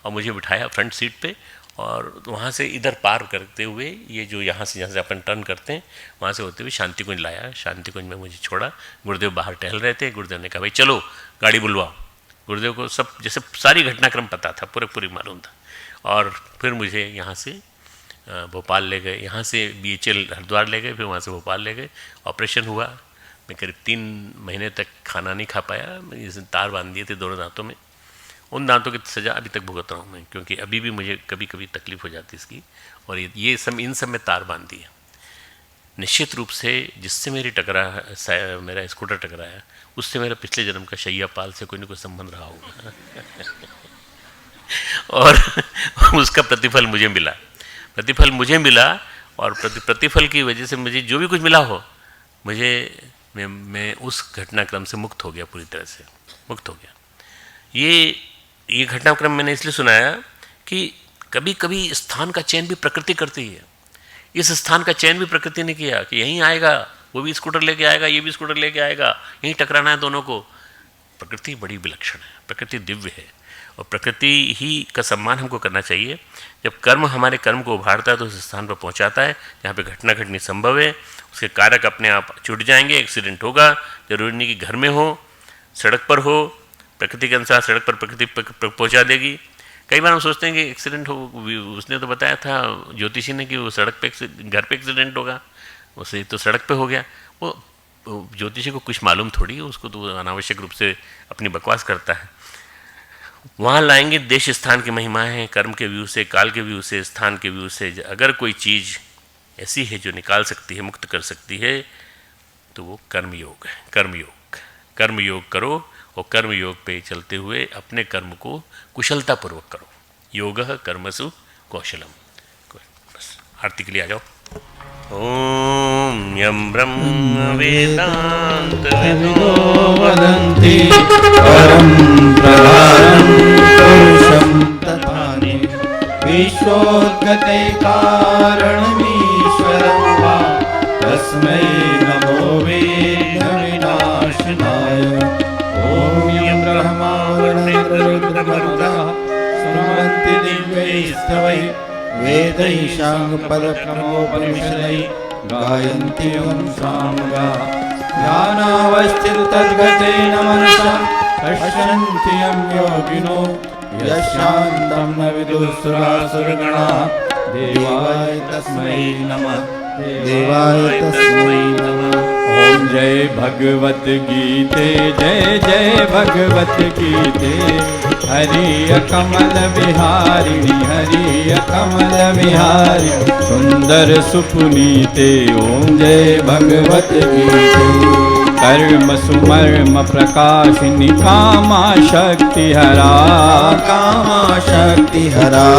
S2: और मुझे बिठाया फ्रंट सीट पे, और वहाँ से इधर पार करते हुए, ये जो यहाँ से अपन टर्न करते हैं, वहाँ से होते हुए शांतिकुंज लाया। शांतिकुंज में मुझे छोड़ा। गुरुदेव बाहर टहल रहे थे। गुरुदेव ने कहा भाई चलो गाड़ी बुलवाओ। गुरुदेव को सब जैसे सारी घटनाक्रम पता था, पूरी मालूम था। और फिर मुझे यहाँ से भोपाल ले गए, यहाँ से BHL हरिद्वार ले गए, फिर वहाँ से भोपाल ले गए। ऑपरेशन हुआ। मैं करीब 3 महीने तक खाना नहीं खा पाया। जैसे तार बांध दिए थे दोनों दांतों में। उन दांतों की सज़ा अभी तक भुगत रहा हूँ मैं, क्योंकि अभी भी मुझे कभी कभी तकलीफ़ हो जाती है इसकी। और ये सब इन सब में तार बांध दी है। निश्चित रूप से जिससे मेरा स्कूटर टकराया, उससे मेरा पिछले जन्म का शैयापाल से कोई ना कोई संबंध रहा होगा। और उसका प्रतिफल मुझे मिला, और प्रतिफल की वजह से मुझे जो भी कुछ मिला हो, मैं उस घटनाक्रम से मुक्त हो गया, पूरी तरह से मुक्त हो गया। ये घटनाक्रम मैंने इसलिए सुनाया कि कभी कभी स्थान का चयन भी प्रकृति करती है। इस स्थान का चयन भी प्रकृति ने किया कि यहीं आएगा, वो भी स्कूटर लेके आएगा, ये भी स्कूटर लेके आएगा, यहीं टकराना है दोनों को। प्रकृति बड़ी विलक्षण है, प्रकृति दिव्य है, और प्रकृति ही का सम्मान हमको करना चाहिए। जब कर्म हमारे कर्म को उभारता है तो उस स्थान पर पहुंचाता है जहाँ पे घटना घटनी संभव है। उसके कारक अपने आप छूट जाएंगे, एक्सीडेंट होगा, जरूरी नहीं कि घर में हो, सड़क पर हो, प्रकृति के अनुसार सड़क पर प्रकृति पहुंचा देगी। कई बार हम सोचते हैं कि एक्सीडेंट हो, उसने तो बताया था ज्योतिषी ने कि वो सड़क पे घर पे एक्सीडेंट होगा, उसे तो सड़क पे हो गया। वो ज्योतिषी को कुछ मालूम थोड़ी है, उसको तो अनावश्यक रूप से अपनी बकवास करता है। वहाँ लाएंगे देश स्थान की महिमाएं, कर्म के व्यू से, काल के व्यू से, स्थान के व्यू से। अगर कोई चीज़ ऐसी है जो निकाल सकती है, मुक्त कर सकती है, तो वो कर्मयोग है। कर्मयोग करो, और कर्मयोग पे चलते हुए अपने कर्म को कुशलतापूर्वक करो। योगः कर्मसु कौशलम। बस आरती के लिए आ जाओ। ओम यम ब्रह्म वेदांत विदो
S4: वदन्ति परं प्रधानं पुरुषं तथानि विश्वोद्गते कारणमीश्वरं वा तस्मै नमो वेदविनाशनाय। ॐ यं ब्रह्मा वर्णेन्द्ररुद्रमरुतः शृण्वन्ति दिव्यैस्तवैः वेदैः शाङ्गपदक्रमोपनिषदैः गायन्ति यं सामगाः। ध्यानावस्थिततद्गतेन मनसा पश्यन्ति यं योगिनो यशान्तं न विदुःसुरासुरगणाः। देवाय तस्मै नमः, देवाय तस्मै नमः। ओम जय भगवत गीते, जय जय भगवत गीते। हरि कमल विहारिणी, हरि कमल विहारिणी, सुंदर सुपुनीते। ओम जय भगवत गीते। कर्म सुमर्म प्रकाशिनी कामा शक्ति हरा, कामा शक्ति हरा।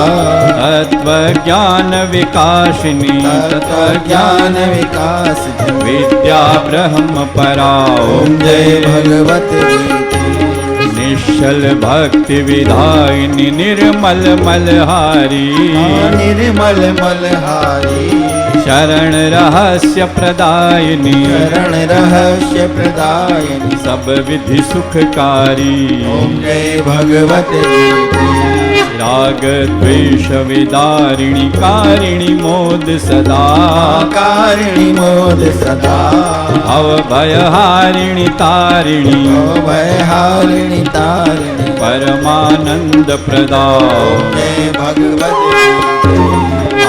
S4: तत्व ज्ञान विकासिनी, तत्व ज्ञान विकासिनी, विद्या ब्रह्म परा। ओम जय भगवत गीते। निश्चल भक्ति विधायिनी, निर्मल मलहारी, निर्मल मलहारी। शरण रहस्य प्रदायिनी, शरण रहस्य प्रदायिनी, सब विधि सुखकारी। ओम जय भगवत गीते। राग द्वेष विदारिणी, कारिणी मोद सदा, कारिणी मोद सदा। अवभयहारिणी तारिणी, अवभयहारिणी तारिणी, परमानंद प्रदा। जय भगवत गीते।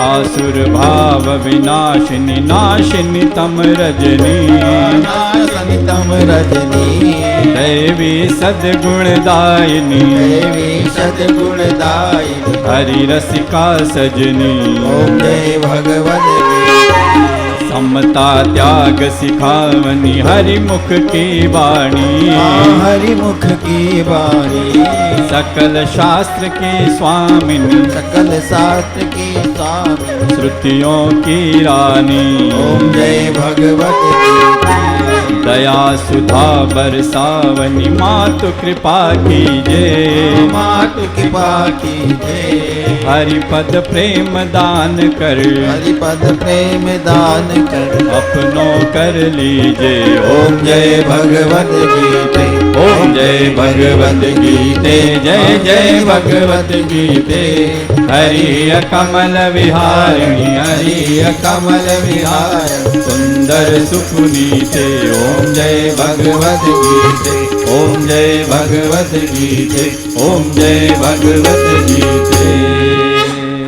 S4: आसुर भाव विनाशिनी, नाशिनी तम रजनी, नाशिनी तम रजनी। दैवी सद्गुणदायिनी, दैवी सद्गुणदायिनी, हरि रसिका सजनी। ओम जय भगवत गीते। समता त्याग सिखावनी, हरि मुख की वाणी, हरि मुख की वाणी। सकल शास्त्र की स्वामिनी, सकल शास्त्र की स्वामिनी, श्रुतियों की रानी। ओम जय भगवत गीते। दया सुधा बरसावनी, मातु कृपा कीजे, मातु कृपा कीजे। हरिपद प्रेम दान कर, हरिपद प्रेम दान कर, अपनों कर लीजे। ओम जय भगवत गीते। ओम जय भगवत गीते, जय जय भगवत गीते। हरि कमल विहारिणी, हरि कमल विहारिणी, सुंदर सुपुनीते। ओम जय भगवत गीते। ओम जय भगवत गीते। ओम जय भगवत गीते।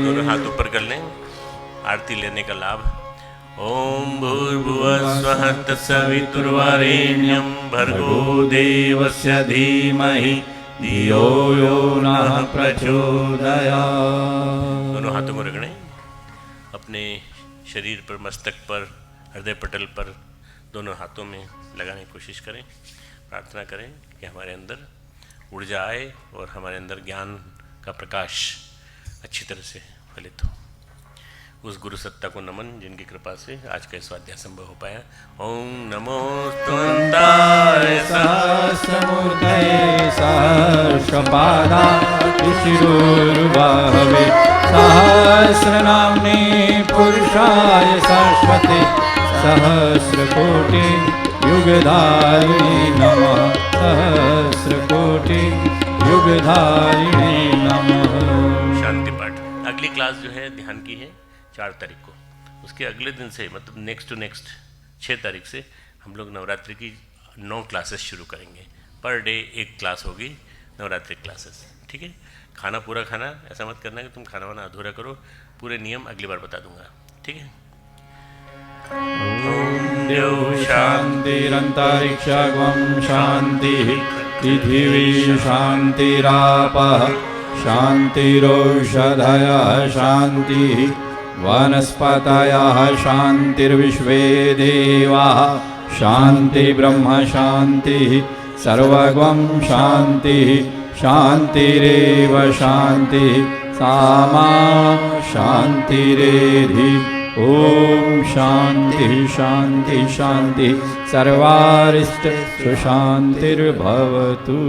S2: दोनों हाथ ऊपर कर लें, आरती लेने का लाभ। ओम भूर्भुवः स्वः तत्सवितुर्वरेण्यं भर्गो देवस्य धीमहि धियो यो नः प्रचोदयात्। दोनों हाथों को रगड़ें, अपने शरीर पर, मस्तक पर, हृदय पटल पर, दोनों हाथों में लगाने की कोशिश करें। प्रार्थना करें कि हमारे अंदर ऊर्जा आए और हमारे अंदर ज्ञान का प्रकाश अच्छी तरह से फलित हो। उस गुरु सत्ता को नमन जिनकी कृपा से आज का स्वाध्याय संभव हो पाया। ओम नमो स्तुवन्ताय
S4: सहस्रमूर्तये सहस्रपादाय शिरोरुबाहवे सहस्रनाम्ने पुरुषाय सरस्वते सहस्रकोटि युगधारिणे नमः सहस्रकोटि युगधारिणे नमः।
S2: शांति पाठ अगली क्लास जो है ध्यान की है 4 तारीख को। उसके अगले दिन से मतलब नेक्स्ट टू नेक्स्ट 6 तारीख से हम लोग नवरात्रि की 9 क्लासेस शुरू करेंगे। पर डे 1 क्लास होगी नवरात्रि क्लासेस, ठीक है। खाना पूरा खाना, ऐसा मत करना कि तुम खाना वाना अधूरा करो। पूरे नियम अगली बार बता दूंगा, ठीक है। ओम द्यौ
S4: शान्तिरन्तरिक्षगं शान्तिः पृथिवी शान्तिरापः शान्तिरोषधयः शान्तिः वनस्पतयः शान्तिर्विश्वे देवाः शान्तिर्ब्रह्म शान्तिः सर्वगं शान्तिः शान्तिरेव शान्तिः सामा शान्तिरेधि। ॐ शान्तिः शान्तिः शान्तिः सर्वारिष्ट सुशान्तिर्भवतु।